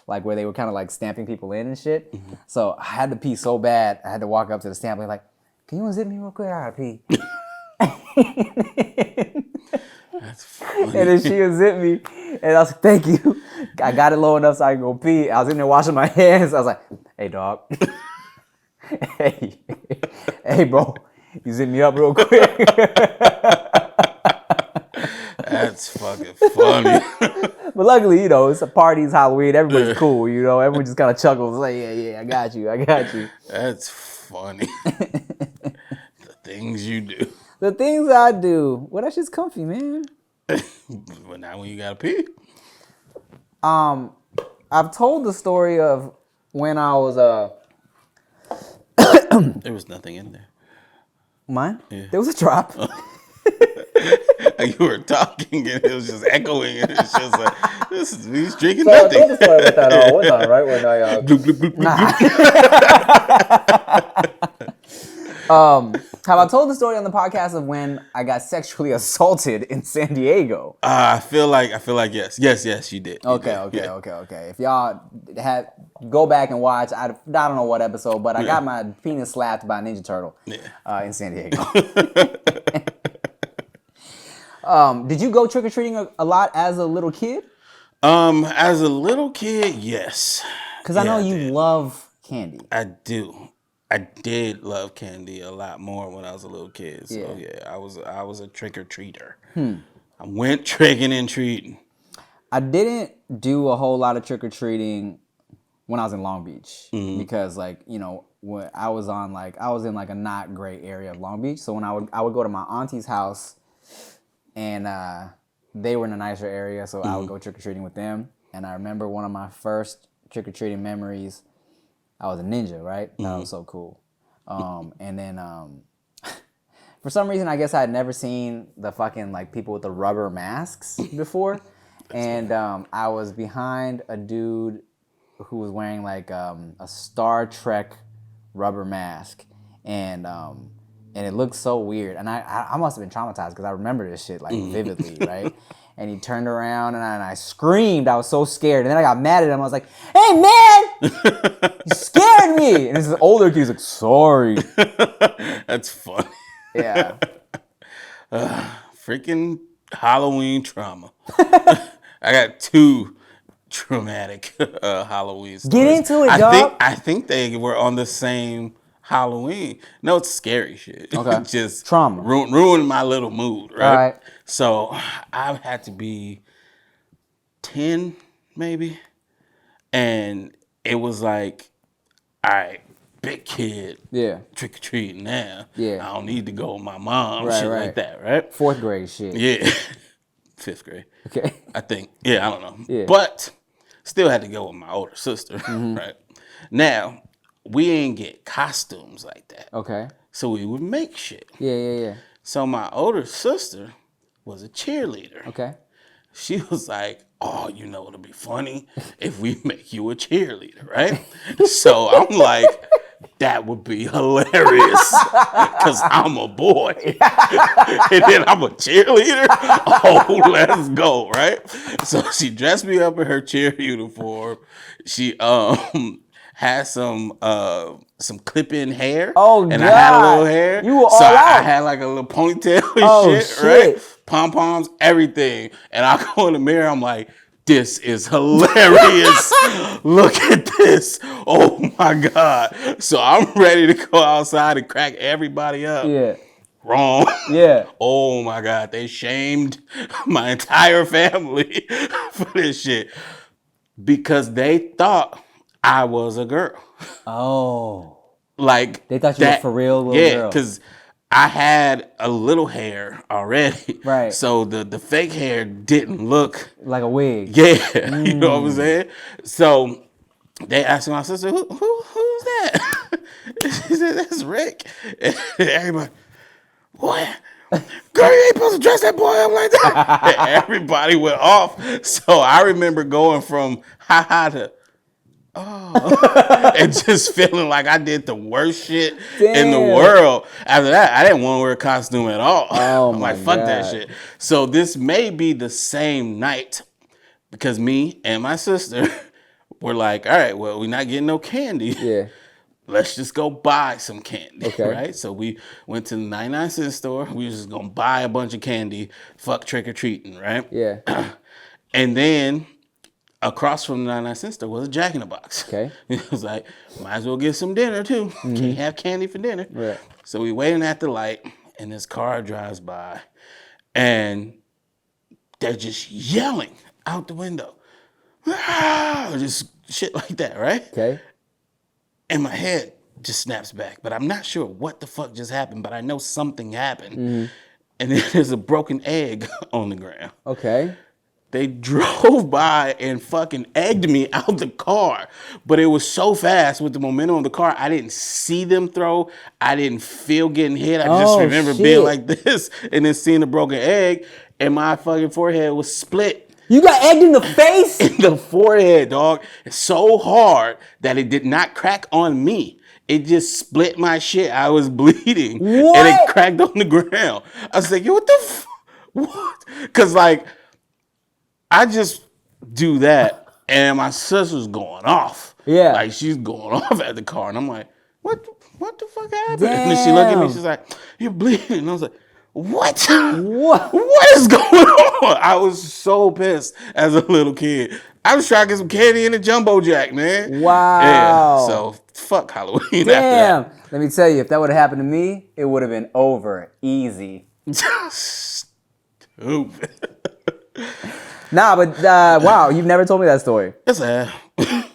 Speaker 1: like where they were kind of like stamping people in and shit. So I had to pee so bad, I had to walk up to the stamp and like, can you unzip me real quick? I gotta pee.
Speaker 2: That's funny.
Speaker 1: And then she unzipped me, and I was like, thank you. I got it low enough so I could go pee. I was in there washing my hands. I was like, hey, dog. hey, bro. You zip me up real quick.
Speaker 2: That's fucking funny.
Speaker 1: But luckily, it's a party, it's Halloween. Everybody's cool, Everyone just kind of chuckles. Like, yeah, I got you.
Speaker 2: That's funny. The things you do.
Speaker 1: The things I do. Well, that shit's comfy, man.
Speaker 2: But now when you gotta pee.
Speaker 1: I've told the story of when I was
Speaker 2: There was nothing in there.
Speaker 1: Mine?
Speaker 2: Yeah.
Speaker 1: There was a drop.
Speaker 2: You were talking and it was just echoing and it's just like he's drinking
Speaker 1: So
Speaker 2: nothing.
Speaker 1: I told the story about that one time, right? When I have I told the story on the podcast of when I got sexually assaulted in San Diego?
Speaker 2: I feel like yes, you did.
Speaker 1: Okay. If y'all go back and watch, I don't know what episode, but I got my penis slapped by a Ninja Turtle in San Diego. Did you go trick or treating a lot as a little kid?
Speaker 2: As a little kid, yes.
Speaker 1: Because I know you love candy.
Speaker 2: I do. I did love candy a lot more when I was a little kid. So I was a trick or treater. I went tricking and treating. I
Speaker 1: didn't do a whole lot of trick or treating when I was in Long Beach because when I was in like a not great area of Long Beach. So when I would go to my auntie's house, and they were in a nicer area, so I would go trick or treating with them. And I remember one of my first trick or treating memories. I was a ninja, right? That was so cool. And then for some reason, I guess I had never seen the fucking like people with the rubber masks before. And I was behind a dude who was wearing like a Star Trek rubber mask. And it looked so weird. And I must have been traumatized because I remember this shit like vividly, right? And he turned around and I screamed. I was so scared. And then I got mad at him. I was like, hey, man, you scared me. And this is older kid. He's like, sorry.
Speaker 2: That's funny.
Speaker 1: Yeah.
Speaker 2: Freaking Halloween trauma. I got 2 traumatic Halloween stories.
Speaker 1: Get into it, dog.
Speaker 2: I think they were on the same Halloween. No, it's scary shit.
Speaker 1: Okay.
Speaker 2: Just
Speaker 1: trauma.
Speaker 2: Ruined my little mood, right?
Speaker 1: All right.
Speaker 2: So I had to be 10 maybe. And it was like, all right, big kid.
Speaker 1: Yeah.
Speaker 2: Trick or treating now.
Speaker 1: Yeah.
Speaker 2: I don't need to go with my mom.
Speaker 1: Right,
Speaker 2: Shit
Speaker 1: right.
Speaker 2: like that, right?
Speaker 1: 4th grade shit.
Speaker 2: Yeah. 5th grade.
Speaker 1: Okay.
Speaker 2: I think. Yeah, I don't know.
Speaker 1: Yeah.
Speaker 2: But still had to go with my older sister, right? Now, we ain't get costumes like that.
Speaker 1: Okay.
Speaker 2: So we would make shit.
Speaker 1: Yeah.
Speaker 2: So my older sister was a cheerleader.
Speaker 1: Okay.
Speaker 2: She was like, oh, you know, it'll be funny if we make you a cheerleader, right? So I'm like, that would be hilarious because I'm a boy. And then I'm a cheerleader. Oh, let's go, right? So she dressed me up in her cheer uniform. She had some clip-in hair.
Speaker 1: Oh,
Speaker 2: and
Speaker 1: God.
Speaker 2: I had a little hair.
Speaker 1: You were
Speaker 2: so
Speaker 1: all
Speaker 2: I
Speaker 1: out.
Speaker 2: had like a little ponytail and
Speaker 1: Oh,
Speaker 2: shit, right?
Speaker 1: shit.
Speaker 2: Pom-poms, everything. And I go in the mirror, I'm like, this is hilarious. Look at this. Oh my God. So I'm ready to go outside and crack everybody up.
Speaker 1: Yeah.
Speaker 2: Wrong.
Speaker 1: Yeah.
Speaker 2: Oh my God. They shamed my entire family for this shit because they thought I was a girl.
Speaker 1: Oh.
Speaker 2: Like
Speaker 1: They thought you were for real little girl.
Speaker 2: Yeah, because I had a little hair already.
Speaker 1: Right.
Speaker 2: So the fake hair didn't look
Speaker 1: like a wig.
Speaker 2: Yeah. You know what I'm saying? So they asked my sister, who's that? She said, that's Rick. And everybody, what? Girl, you ain't supposed to dress that boy up like that. And everybody went off. So I remember going from ha to and just feeling like I did the worst shit in the world. After that, I didn't want to wear a costume at all.
Speaker 1: Oh
Speaker 2: I'm
Speaker 1: my
Speaker 2: like, fuck
Speaker 1: God.
Speaker 2: that shit. So this may be the same night because me and my sister were like, all right, well, we're not getting no candy.
Speaker 1: Yeah.
Speaker 2: Let's just go buy some candy,
Speaker 1: Okay.
Speaker 2: right? So we went to the 99-cent store. We was just going to buy a bunch of candy, fuck trick-or-treating, right?
Speaker 1: Yeah.
Speaker 2: And then across from the 99-cent store was a Jack in the Box.
Speaker 1: Okay.
Speaker 2: It was like, might as well get some dinner too. Can't have candy for dinner.
Speaker 1: Right.
Speaker 2: So we waiting at the light, and this car drives by, and they're just yelling out the window. Ah, just shit like that, right?
Speaker 1: Okay.
Speaker 2: And my head just snaps back, but I'm not sure what the fuck just happened, but I know something happened. And then there's a broken egg on the ground.
Speaker 1: Okay.
Speaker 2: They drove by and fucking egged me out the car. But it was so fast with the momentum of the car, I didn't see them throw. I didn't feel getting hit. I just remember being like this and then seeing the broken egg, and my fucking forehead was split.
Speaker 1: You got egged in the face?
Speaker 2: In the forehead, dog. So hard that it did not crack on me. It just split my shit. I was bleeding.
Speaker 1: What?
Speaker 2: And it cracked on the ground. I was like, yo, what the what? Because, like, I just do that, and my sister's going off.
Speaker 1: Yeah.
Speaker 2: Like, she's going off at the car, and I'm like, what the fuck happened? Damn. And then she looked at me, she's like, you're bleeding. And I was like, what? What is going on? I was so pissed as a little kid. I was trying to get some candy in a Jumbo Jack, man.
Speaker 1: Wow.
Speaker 2: Yeah, so fuck Halloween.
Speaker 1: Damn. Let me tell you, if that would have happened to me, it would have been over. Easy.
Speaker 2: Stupid.
Speaker 1: Nah, but wow, you've never told me that story.
Speaker 2: Yes, I have.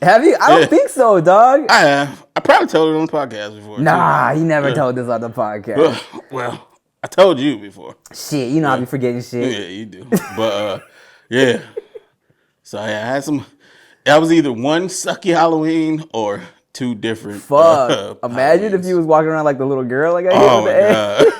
Speaker 1: Have you? I don't think so, dog.
Speaker 2: I have. I probably told it on the podcast before.
Speaker 1: Nah, you never told this on the podcast.
Speaker 2: Well, I told you before.
Speaker 1: Shit, you know I be forgetting shit.
Speaker 2: Yeah, you do. But yeah. So yeah, I had some. That was either one sucky Halloween or two different.
Speaker 1: Fuck. Imagine if you was walking around like the little girl like I did
Speaker 2: Oh
Speaker 1: with
Speaker 2: my
Speaker 1: the egg.
Speaker 2: God.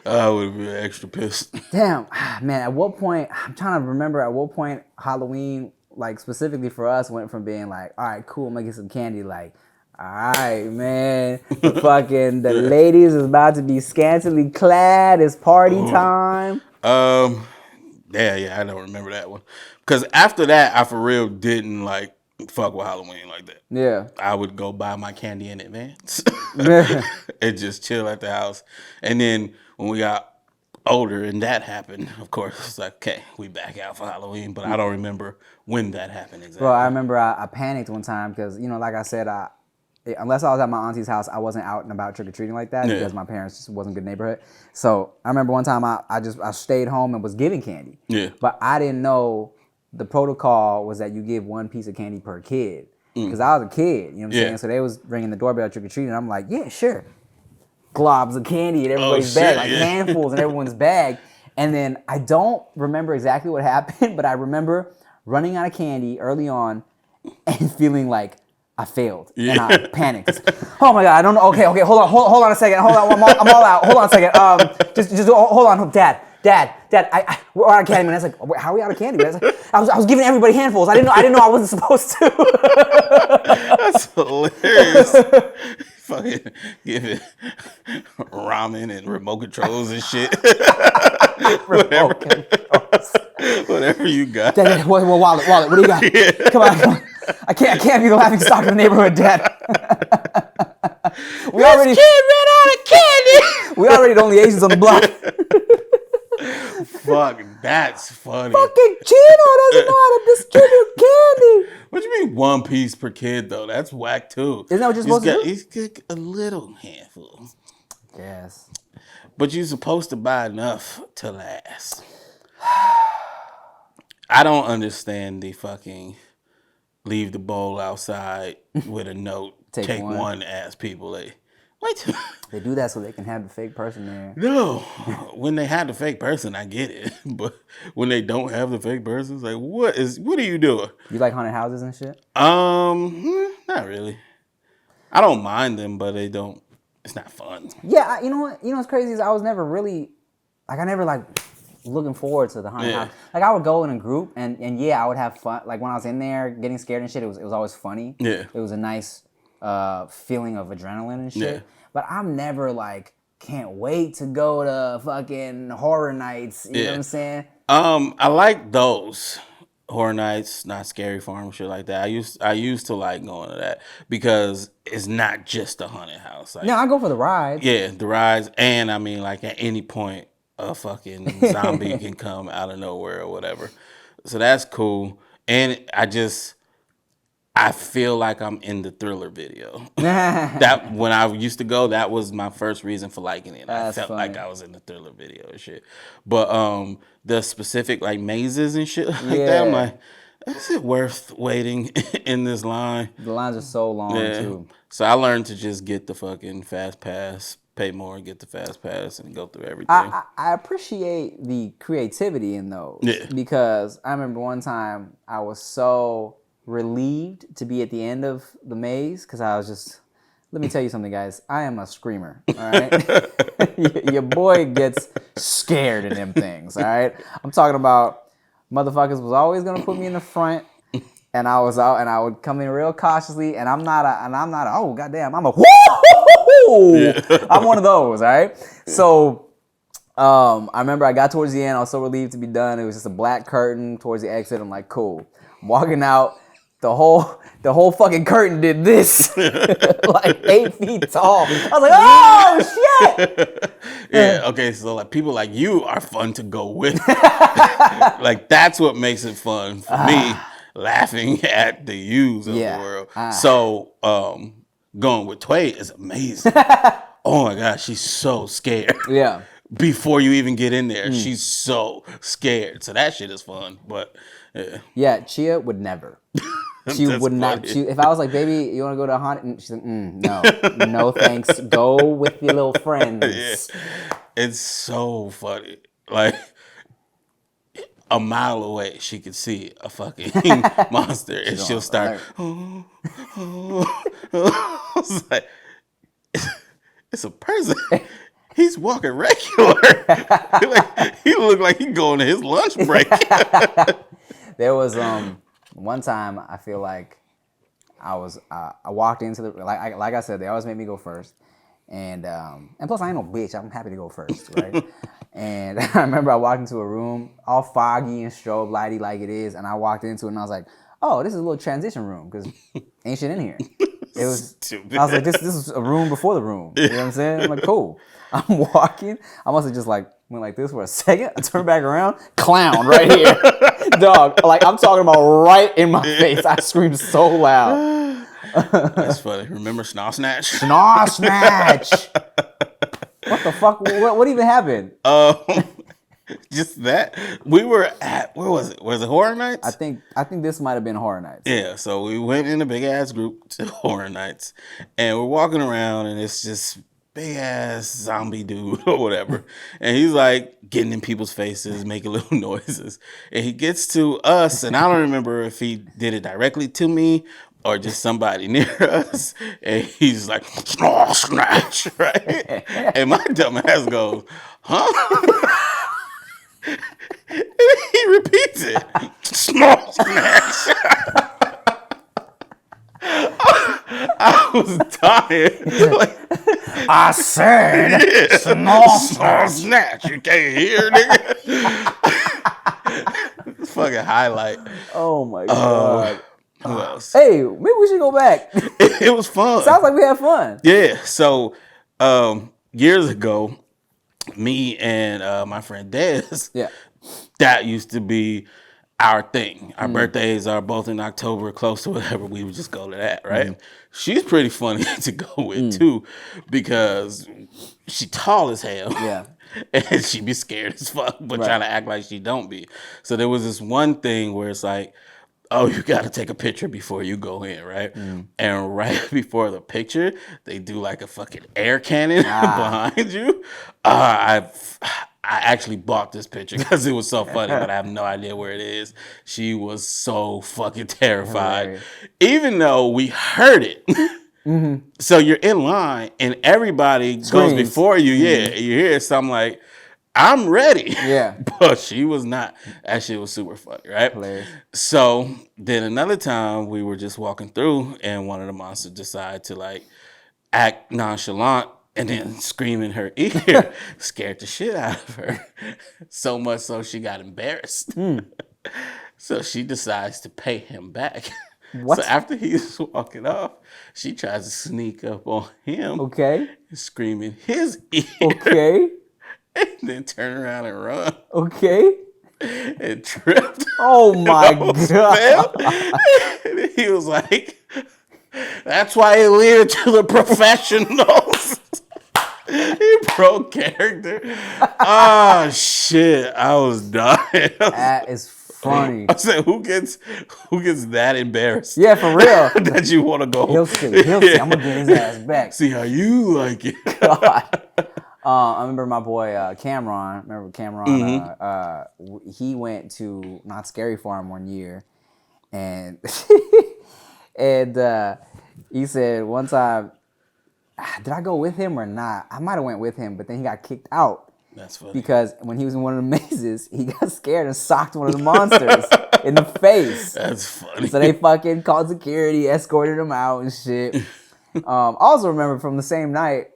Speaker 2: I would have been extra pissed.
Speaker 1: Damn, man. At what point? I'm trying to remember. At what point Halloween, like specifically for us, went from being like, all right, cool, I'm gonna get some candy, like, all right, man, the ladies is about to be scantily clad. It's party time.
Speaker 2: Yeah, I don't remember that one. Because after that, I for real didn't like fuck with Halloween like that.
Speaker 1: Yeah.
Speaker 2: I would go buy my candy in advance and just chill at the house. And then when we got older and that happened, of course, it's like, okay, we back out for Halloween. But I don't remember when that happened exactly.
Speaker 1: Bro, I remember I panicked one time because, you know, like I said, unless I was at my auntie's house, I wasn't out and about trick-or-treating like that because my parents just wasn't a good neighborhood. So I remember one time I stayed home and was giving candy.
Speaker 2: Yeah.
Speaker 1: But I didn't know the protocol was that you give one piece of candy per kid. because I was a kid. You know what I'm saying? So they was ringing the doorbell trick or treating. And I'm like, yeah, sure. Globs of candy in everybody's bag, like handfuls in everyone's bag. And then I don't remember exactly what happened, but I remember running out of candy early on and feeling like I failed. And I panicked. Oh my God, I don't know. Okay, hold on a second. Hold on, I'm all out. Hold on a second. Just hold on. Dad, we're out of candy, man. I was like, how are we out of candy? I was giving everybody handfuls. I didn't know I wasn't supposed to.
Speaker 2: That's hilarious. Fucking giving ramen and remote controls and shit. Whatever you got.
Speaker 1: Dad, wallet, what do you got? Come on. I can't be the laughing stock of the neighborhood, Dad.
Speaker 2: This kid ran out of candy.
Speaker 1: We already the only Asians on the block.
Speaker 2: Fuck, that's funny.
Speaker 1: Fucking Chino doesn't know how to distribute candy.
Speaker 2: What you mean 1 piece per kid though? That's whack too.
Speaker 1: Isn't that what you're supposed to do?
Speaker 2: He's got a little handful.
Speaker 1: Yes.
Speaker 2: But you're supposed to buy enough to last. I don't understand the fucking leave the bowl outside with a note. Take one ass people. Like, what?
Speaker 1: They do that so they can have the fake person there.
Speaker 2: No. When they have the fake person, I get it. But when they don't have the fake person, it's like, what are you doing?
Speaker 1: You like haunted houses and shit?
Speaker 2: Not really. I don't mind them, but it's not fun.
Speaker 1: Yeah, you know what's crazy is I was never really, I never looking forward to the haunted house. Like I would go in a group and yeah, I would have fun. Like when I was in there getting scared and shit, it was always funny.
Speaker 2: Yeah.
Speaker 1: It was a nice feeling of adrenaline and shit.
Speaker 2: Yeah.
Speaker 1: But I'm never can't wait to go to fucking horror nights. You know what I'm saying?
Speaker 2: I like those horror nights, not Scary Farm, shit like that. I used to like going to that because it's not just a haunted house.
Speaker 1: No, I go for the rides.
Speaker 2: Yeah, the rides, and I mean, at any point, a fucking zombie can come out of nowhere or whatever. So that's cool, and I feel like I'm in the Thriller video. That when I used to go, that was my first reason for liking it. I felt like I was in the Thriller video and shit. But the specific mazes and shit like that, I'm like, is it worth waiting in this line?
Speaker 1: The lines are so long too.
Speaker 2: So I learned to just get the fucking fast pass, pay more, get the fast pass, and go through everything.
Speaker 1: I appreciate the creativity in those.
Speaker 2: Yeah.
Speaker 1: Because I remember one time I was so relieved to be at the end of the maze because I was just, let me tell you something, guys. I am a screamer, all right? Your boy gets scared in them things, all right? I'm talking about motherfuckers was always gonna put me in the front, and I was out, and I would come in real cautiously, and I'm not oh goddamn, I'm a whoo! Yeah. I'm one of those, all right? Yeah. So I remember I got towards the end. I was so relieved to be done. It was just a black curtain towards the exit. I'm like, cool. I'm walking out. The whole fucking curtain did this, 8 feet tall. I was like, oh shit!
Speaker 2: Yeah. Okay. So people like you are fun to go with. That's what makes it fun for me. Laughing at the yous of the world. So going with Tway is amazing. Oh my gosh, she's so scared.
Speaker 1: Yeah.
Speaker 2: Before you even get in there, she's so scared. So that shit is fun. But
Speaker 1: yeah, Chia would never. She would not. If I was like, baby, you want to go to a haunted? She's like, no, thanks. Go with your little friends. Yeah.
Speaker 2: It's so funny. A mile away, she could see a fucking monster, and she'll start. It's like, it's a person. He's walking regular. He looked like he's going to his lunch break.
Speaker 1: There was one time I feel like I walked into the like I said, they always make me go first, and plus I ain't no bitch. I'm happy to go first, right? And I remember I walked into a room all foggy and strobe lighty like it is, and I walked into it and I was like, oh, this is a little transition room because ain't shit in here. It was. I was like, this is a room before the room. You know what I'm saying? I'm like, cool. I'm walking. I must have just went like this for a second. I turned back around. Clown right here. Dog. I'm talking about right in my face. I screamed so loud.
Speaker 2: That's funny. Remember Snarl Snatch?
Speaker 1: Snarl Snatch. What the fuck? What even happened?
Speaker 2: just that. We were at, where was it? Was it Horror Nights?
Speaker 1: I think this might have been Horror Nights.
Speaker 2: Yeah, so we went in a big ass group to Horror Nights, and we're walking around, and it's just big ass zombie dude or whatever, and he's like getting in people's faces, making little noises, and he gets to us, and I don't remember if he did it directly to me or just somebody near us, and he's like, "Snarl snatch," right? And my dumb ass goes, "Huh?" He repeats it, "Snarl snatch." I was dying. Like,
Speaker 1: I said,
Speaker 2: yeah,
Speaker 1: snarl
Speaker 2: snatch. You can't hear, nigga. Fucking highlight.
Speaker 1: Oh my god.
Speaker 2: Who else?
Speaker 1: Hey, maybe we should go back.
Speaker 2: It was fun.
Speaker 1: Sounds like we had fun.
Speaker 2: Yeah. So years ago, me and my friend Dez,
Speaker 1: Yeah.
Speaker 2: that used to be our thing. Our birthdays are both in October, close to whatever. We would just go to that, right? She's pretty funny to go with too, because she tall as hell.
Speaker 1: Yeah.
Speaker 2: And she be scared as fuck, but
Speaker 1: Right.
Speaker 2: trying to act like she don't be. So there was this one thing where it's like, oh, you got to take a picture before you go in, right? And right before the picture, they do like a fucking air cannon behind you. I actually bought this picture because it was so funny, but I have no idea where it is. She was so fucking terrified,
Speaker 1: Hilarious.
Speaker 2: even though we heard it. So you're in line and everybody goes
Speaker 1: Screams.
Speaker 2: before you. Yeah, you hear it. So I'm like, I'm ready.
Speaker 1: Yeah.
Speaker 2: But she was not. That shit was super funny, right?
Speaker 1: Hilarious.
Speaker 2: So then another time we were just walking through and one of the monsters decided to like act nonchalant and then scream in her ear. Scared the shit out of her. So much so she got embarrassed. So she decides to pay him back.
Speaker 1: What?
Speaker 2: So after he's walking off, she tries to sneak up on him
Speaker 1: Okay.
Speaker 2: and scream in his ear.
Speaker 1: Okay.
Speaker 2: And then turn around and run.
Speaker 1: Okay.
Speaker 2: And tripped.
Speaker 1: Oh my god.
Speaker 2: And he was like, that's why he leave it to the professionals. He broke character. Oh shit. I was dying.
Speaker 1: That is funny.
Speaker 2: I said, who gets that embarrassed?
Speaker 1: Yeah, for real.
Speaker 2: That you want to go.
Speaker 1: He'll see. I'm gonna get his ass back.
Speaker 2: See how you like it.
Speaker 1: God. I remember my boy Cameron. He went to Not Scary Farm one year, and and he said one time, did I go with him or not? I might have went with him, but then he got kicked out.
Speaker 2: That's funny.
Speaker 1: Because when he was in one of the mazes, he got scared and socked one of the monsters in the face.
Speaker 2: That's funny.
Speaker 1: So they fucking called security, escorted him out and shit. Also remember from the same night,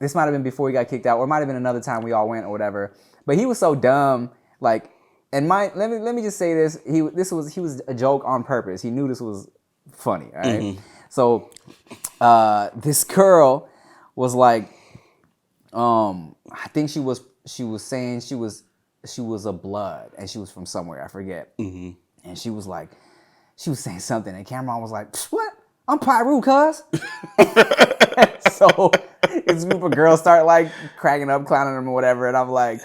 Speaker 1: this might have been before he got kicked out, or it might have been another time we all went or whatever. But he was so dumb, like, and let me just say this: he was a joke on purpose. He knew this was funny, all right? So this girl was like, I think she was saying she was a blood and she was from somewhere, I forget. And she was saying something, and Cameron was like, what? I'm Pyru, cuz. So this group of girls start like cracking up, clowning him or whatever, and I'm like,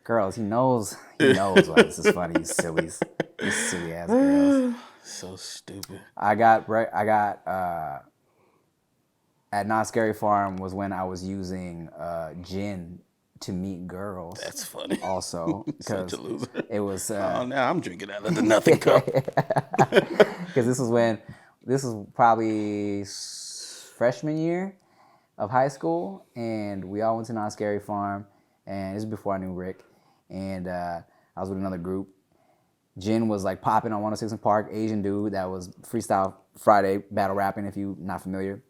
Speaker 1: girls, he knows why this is funny, you silly ass girls.
Speaker 2: So stupid.
Speaker 1: I got at Not Scary Farm was when I was using gin to meet girls.
Speaker 2: That's funny.
Speaker 1: Also, because
Speaker 2: Such a loser.
Speaker 1: it was.
Speaker 2: Oh, now I'm drinking out of the nothing cup.
Speaker 1: Because this was probably freshman year of high school, and we all went to Not Scary Farm, and this is before I knew Rick, and I was with another group. Jin was like popping on 106 and Park, Asian dude that was Freestyle Friday battle rapping, if you're not familiar.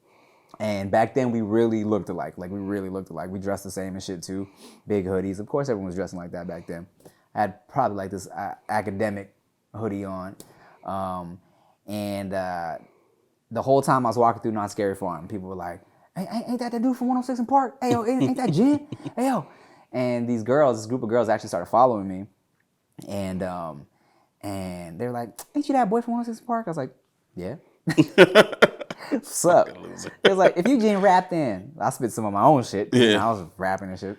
Speaker 1: And back then we really looked alike. We dressed the same and shit too. Big hoodies. Of course everyone was dressing like that back then. I had probably like this academic hoodie on. And the whole time I was walking through Not Scary Farm, people were like, hey, ain't that dude from 106 and Park? Hey, yo, ain't that Jin? Hey, yo. And this group of girls actually started following me. And they were like, ain't you that boy from 106 and Park? I was like, yeah. What's up? It was like, if you Jin rapped in, I spit some of my own shit.
Speaker 2: Yeah.
Speaker 1: I was rapping and shit.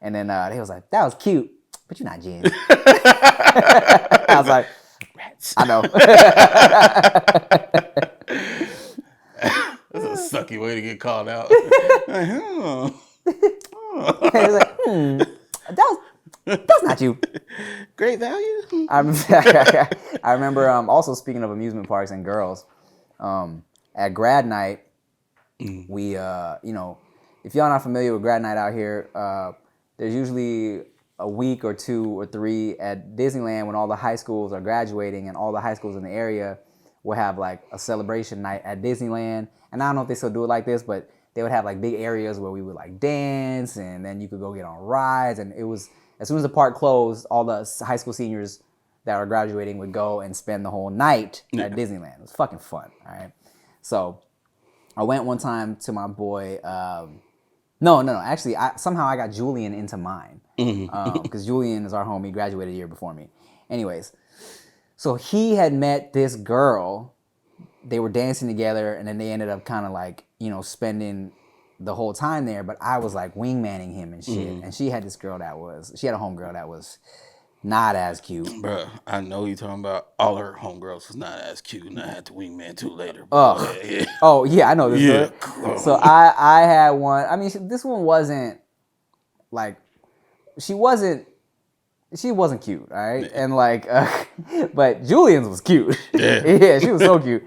Speaker 1: And then they was like, that was cute. but you're not Jen. I was like, rats. I know.
Speaker 2: That's a sucky way to get called out.
Speaker 1: Like, that's not you.
Speaker 2: Great value.
Speaker 1: I remember also speaking of amusement parks and girls, at grad night, we, if y'all not familiar with grad night out here, there's usually a week or 2 or 3 at Disneyland when all the high schools are graduating, and all the high schools in the area will have like a celebration night at Disneyland. And I don't know if they still do it like this, but they would have like big areas where we would like dance, and then you could go get on rides. And it was, as soon as the park closed, all the high school seniors that were graduating would go and spend the whole night at Disneyland. It was fucking fun, all right? So I went one time to my boy. No. Actually, somehow I got Julian into mine. Because Julian is our homie, graduated a year before me. Anyways, so he had met this girl. They were dancing together, and then they ended up kind of like, spending the whole time there. But I was like wingmanning him and shit. And she had this girl she had a homegirl that was not as cute.
Speaker 2: Bruh, I know you're talking about all her homegirls was not as cute, and I had to wingman too later.
Speaker 1: Oh, yeah, I know this. Yeah. So I had one. I mean, this one wasn't like, she wasn't cute, all right? Yeah. And like, but Julian's was cute. Yeah. Yeah, she was so cute.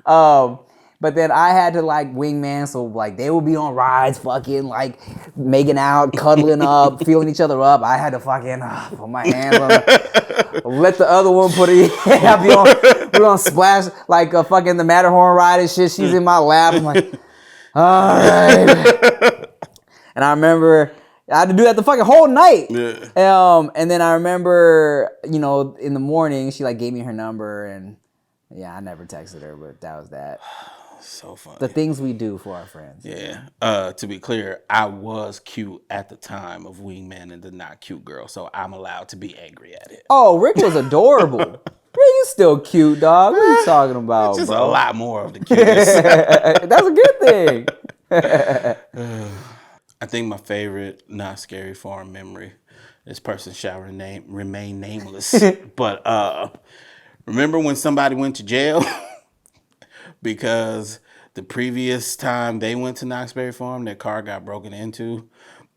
Speaker 1: But then I had to like wingman, so like they would be on rides, fucking like making out, cuddling up, feeling each other up. I had to fucking put my hands on her, let the other one put it. We're on splash like a fucking the Matterhorn ride and shit. She's in my lap. I'm like, all right. And I remember I had to do that the fucking whole night. Yeah. And then I remember, in the morning, she like gave me her number, and yeah, I never texted her, but that was that.
Speaker 2: So funny.
Speaker 1: The things we do for our friends.
Speaker 2: Yeah. To be clear, I was cute at the time of wingman and the not cute girl, so I'm allowed to be angry at it.
Speaker 1: Oh, Rick was adorable. Rick, you still cute, dog. What are you talking about,
Speaker 2: it's just
Speaker 1: bro?
Speaker 2: a lot more of the cuteness.
Speaker 1: That's a good thing.
Speaker 2: I think my favorite not scary farm memory, this person shall remain nameless. But remember when somebody went to jail because the previous time they went to Knott's Berry Farm, their car got broken into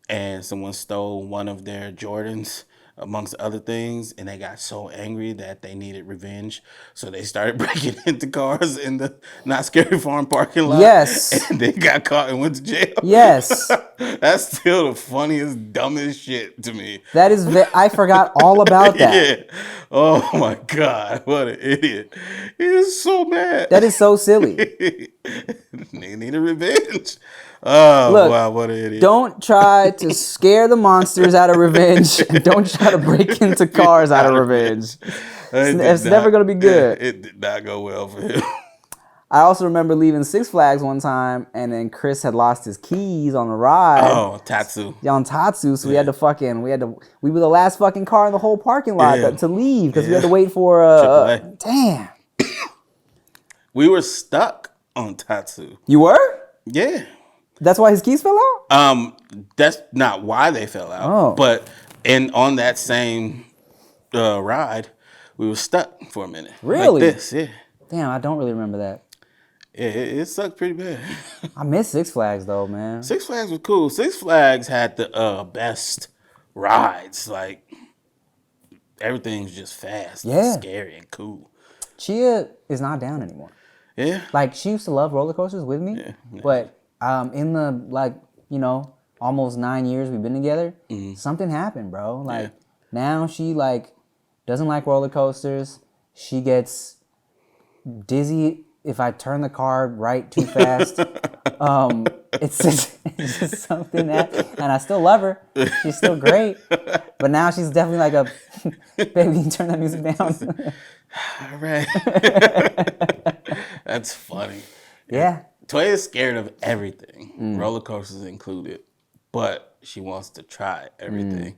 Speaker 2: and someone stole one of their Jordans, amongst other things, and they got so angry that they needed revenge. So they started breaking into cars in the Not Scary Farm parking lot.
Speaker 1: Yes.
Speaker 2: And they got caught and went to jail.
Speaker 1: Yes.
Speaker 2: That's still the funniest, dumbest shit to me.
Speaker 1: That is, I forgot all about that. Yeah.
Speaker 2: Oh my God, what an idiot. He is so mad.
Speaker 1: That is so silly.
Speaker 2: They needed revenge. Oh, look, wow, what an idiot.
Speaker 1: Don't try to scare the monsters out of revenge. Don't try to break into cars out of revenge. It's never going to be good.
Speaker 2: It did not go well for him.
Speaker 1: I also remember leaving Six Flags one time, and then Chris had lost his keys on the ride.
Speaker 2: Oh, Tatsu.
Speaker 1: Yeah, on Tatsu. So we were the last fucking car in the whole parking lot to leave because we had to wait for damn.
Speaker 2: We were stuck on Tatsu.
Speaker 1: You were?
Speaker 2: Yeah.
Speaker 1: That's why his keys fell out?
Speaker 2: That's not why they fell out. Oh. But on that same ride, we were stuck for a minute.
Speaker 1: Really?
Speaker 2: Like this, yeah.
Speaker 1: Damn, I don't really remember that.
Speaker 2: Yeah, it sucked pretty bad.
Speaker 1: I miss Six Flags though, man.
Speaker 2: Six Flags was cool. Six Flags had the best rides. Like, everything's just fast and scary and cool.
Speaker 1: Chia is not down anymore.
Speaker 2: Yeah.
Speaker 1: Like, she used to love roller coasters with me. Yeah. But in the, almost 9 years we've been together, something happened, bro. Like, now she, doesn't like roller coasters. She gets dizzy if I turn the car right too fast. It's just something that, and I still love her. She's still great. But now she's definitely like a, baby, turn that music down.
Speaker 2: All right. That's funny.
Speaker 1: Yeah.
Speaker 2: Toya is scared of everything, roller coasters included, but she wants to try everything.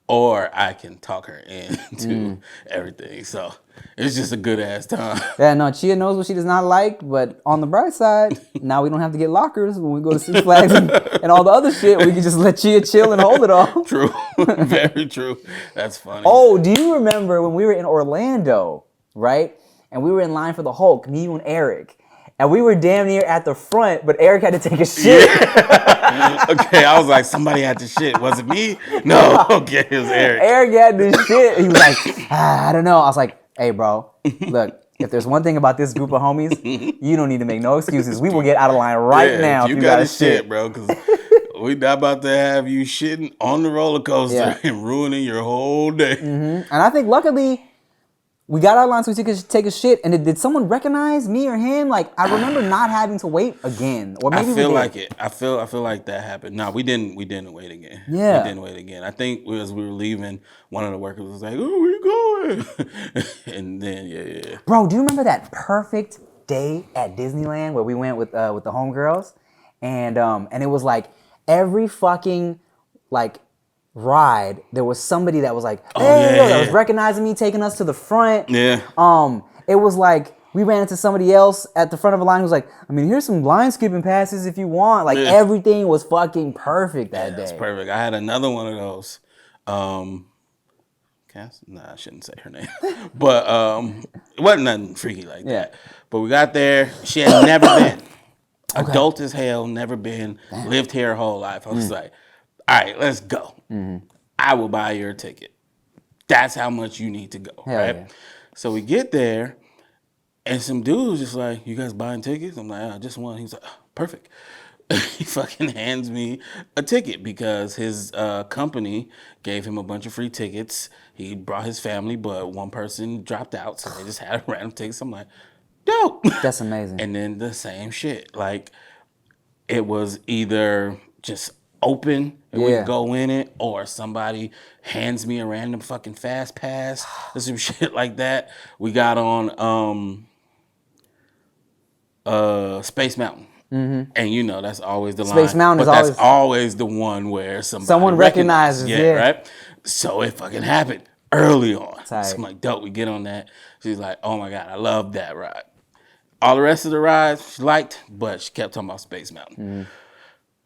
Speaker 2: or I can talk her into everything. So it's just a good ass time.
Speaker 1: Yeah, no, Chia knows what she does not like, but on the bright side, now we don't have to get lockers when we go to Six Flags and all the other shit. We can just let Chia chill and hold it all.
Speaker 2: True. Very true. That's funny.
Speaker 1: Oh, do you remember when we were in Orlando, right? And we were in line for the Hulk, me, you, and Eric. And we were damn near at the front, but Eric had to take a shit.
Speaker 2: Yeah. Okay, I was like, somebody had to shit. Was it me? No. Okay, it was Eric.
Speaker 1: Eric had this shit. He was like, I don't know. I was like, hey, bro, look, if there's one thing about this group of homies, you don't need to make no excuses. We will get out of line right now if you got to shit,
Speaker 2: bro, because we not about to have you shitting on the roller coaster and ruining your whole day.
Speaker 1: Mm-hmm. And I think luckily we got out of line so we could take a shit. And did someone recognize me or him? Like, I remember not having to wait again. Or maybe
Speaker 2: I feel like it. I feel like that happened. No, we didn't wait again.
Speaker 1: Yeah.
Speaker 2: We didn't wait again. I think as we were leaving, one of the workers was like, "Oh, where you going?" And then yeah.
Speaker 1: Bro, do you remember that perfect day at Disneyland where we went with the homegirls? And it was like every fucking like ride, there was somebody that was like, that was recognizing me, taking us to the front.
Speaker 2: Yeah.
Speaker 1: It was like we ran into somebody else at the front of a line who was like, I mean, here's some line skipping passes if you want. Like everything was fucking perfect that day.
Speaker 2: That's perfect. I had another one of those. Cass? Nah, I shouldn't say her name. But it wasn't nothing freaky like that. But we got there. She had never been. Okay. Adult as hell, never been. Damn. Lived here her whole life. I was like, all right, let's go. Mm-hmm. I will buy your ticket. That's how much you need to go, right? Yeah. So we get there, and some dude was just like, you guys buying tickets? I'm like, I just one. He was like, oh, perfect. He fucking hands me a ticket because his company gave him a bunch of free tickets. He brought his family, but one person dropped out, so they just had a random ticket. So I'm like, dope.
Speaker 1: That's amazing.
Speaker 2: And then the same shit. Like, it was either just open and we go in it, or somebody hands me a random fucking fast pass or some shit like that. We got on Space Mountain. Mm-hmm. And you know that's always the line.
Speaker 1: Space Mountain
Speaker 2: but
Speaker 1: is
Speaker 2: that's always the one where
Speaker 1: someone recognizes. Yeah,
Speaker 2: right. So it fucking happened early on.
Speaker 1: Tight.
Speaker 2: So I'm like, dope. We get on that. She's like, oh my god, I love that ride. All the rest of the rides she liked, but she kept talking about Space Mountain.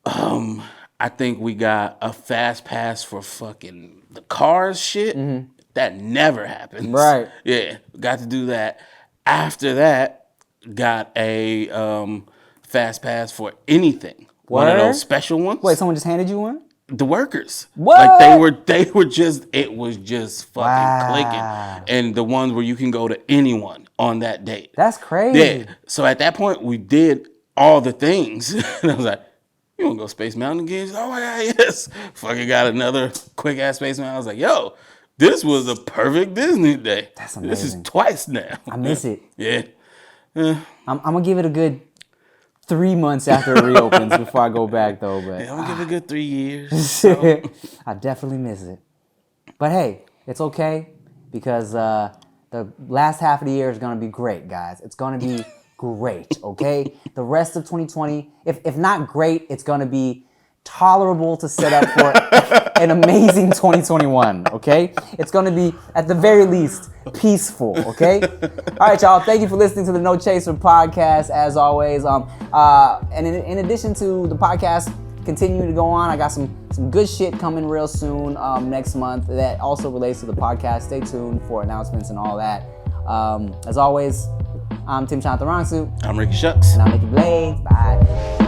Speaker 2: Mm-hmm. I think we got a fast pass for fucking the Cars shit. Mm-hmm. That never happens.
Speaker 1: Right.
Speaker 2: Yeah, got to do that. After that, got a fast pass for anything.
Speaker 1: What?
Speaker 2: One of those special ones.
Speaker 1: Wait, someone just handed you one?
Speaker 2: The workers.
Speaker 1: What?
Speaker 2: Like they were just, it was just fucking clicking. And the ones where you can go to anyone on that date.
Speaker 1: That's crazy.
Speaker 2: Yeah. So at that point, we did all the things. And I was like, you want to go Space Mountain again? She's like, oh my God, yes. Fucking got another quick ass Space Mountain. I was like, yo, this was a perfect Disney day.
Speaker 1: That's amazing.
Speaker 2: This is twice now.
Speaker 1: I miss it.
Speaker 2: Yeah.
Speaker 1: I'm going to give it a good 3 months after it reopens before I go back, though. But
Speaker 2: I'm going to give it a good 3 years. So.
Speaker 1: I definitely miss it. But hey, it's okay because the last half of the year is going to be great, guys. It's going to be great, okay? The rest of 2020, if not great, it's going to be tolerable to set up for an amazing 2021, okay? It's going to be, at the very least, peaceful, okay? All right, y'all. Thank you for listening to the No Chaser podcast, as always. And in addition to the podcast continuing to go on, I got some good shit coming real soon next month that also relates to the podcast. Stay tuned for announcements and all that. As always, I'm Tim Chantarangsu.
Speaker 2: I'm Ricky Shucks.
Speaker 1: And I'm Nikki Blades. Bye.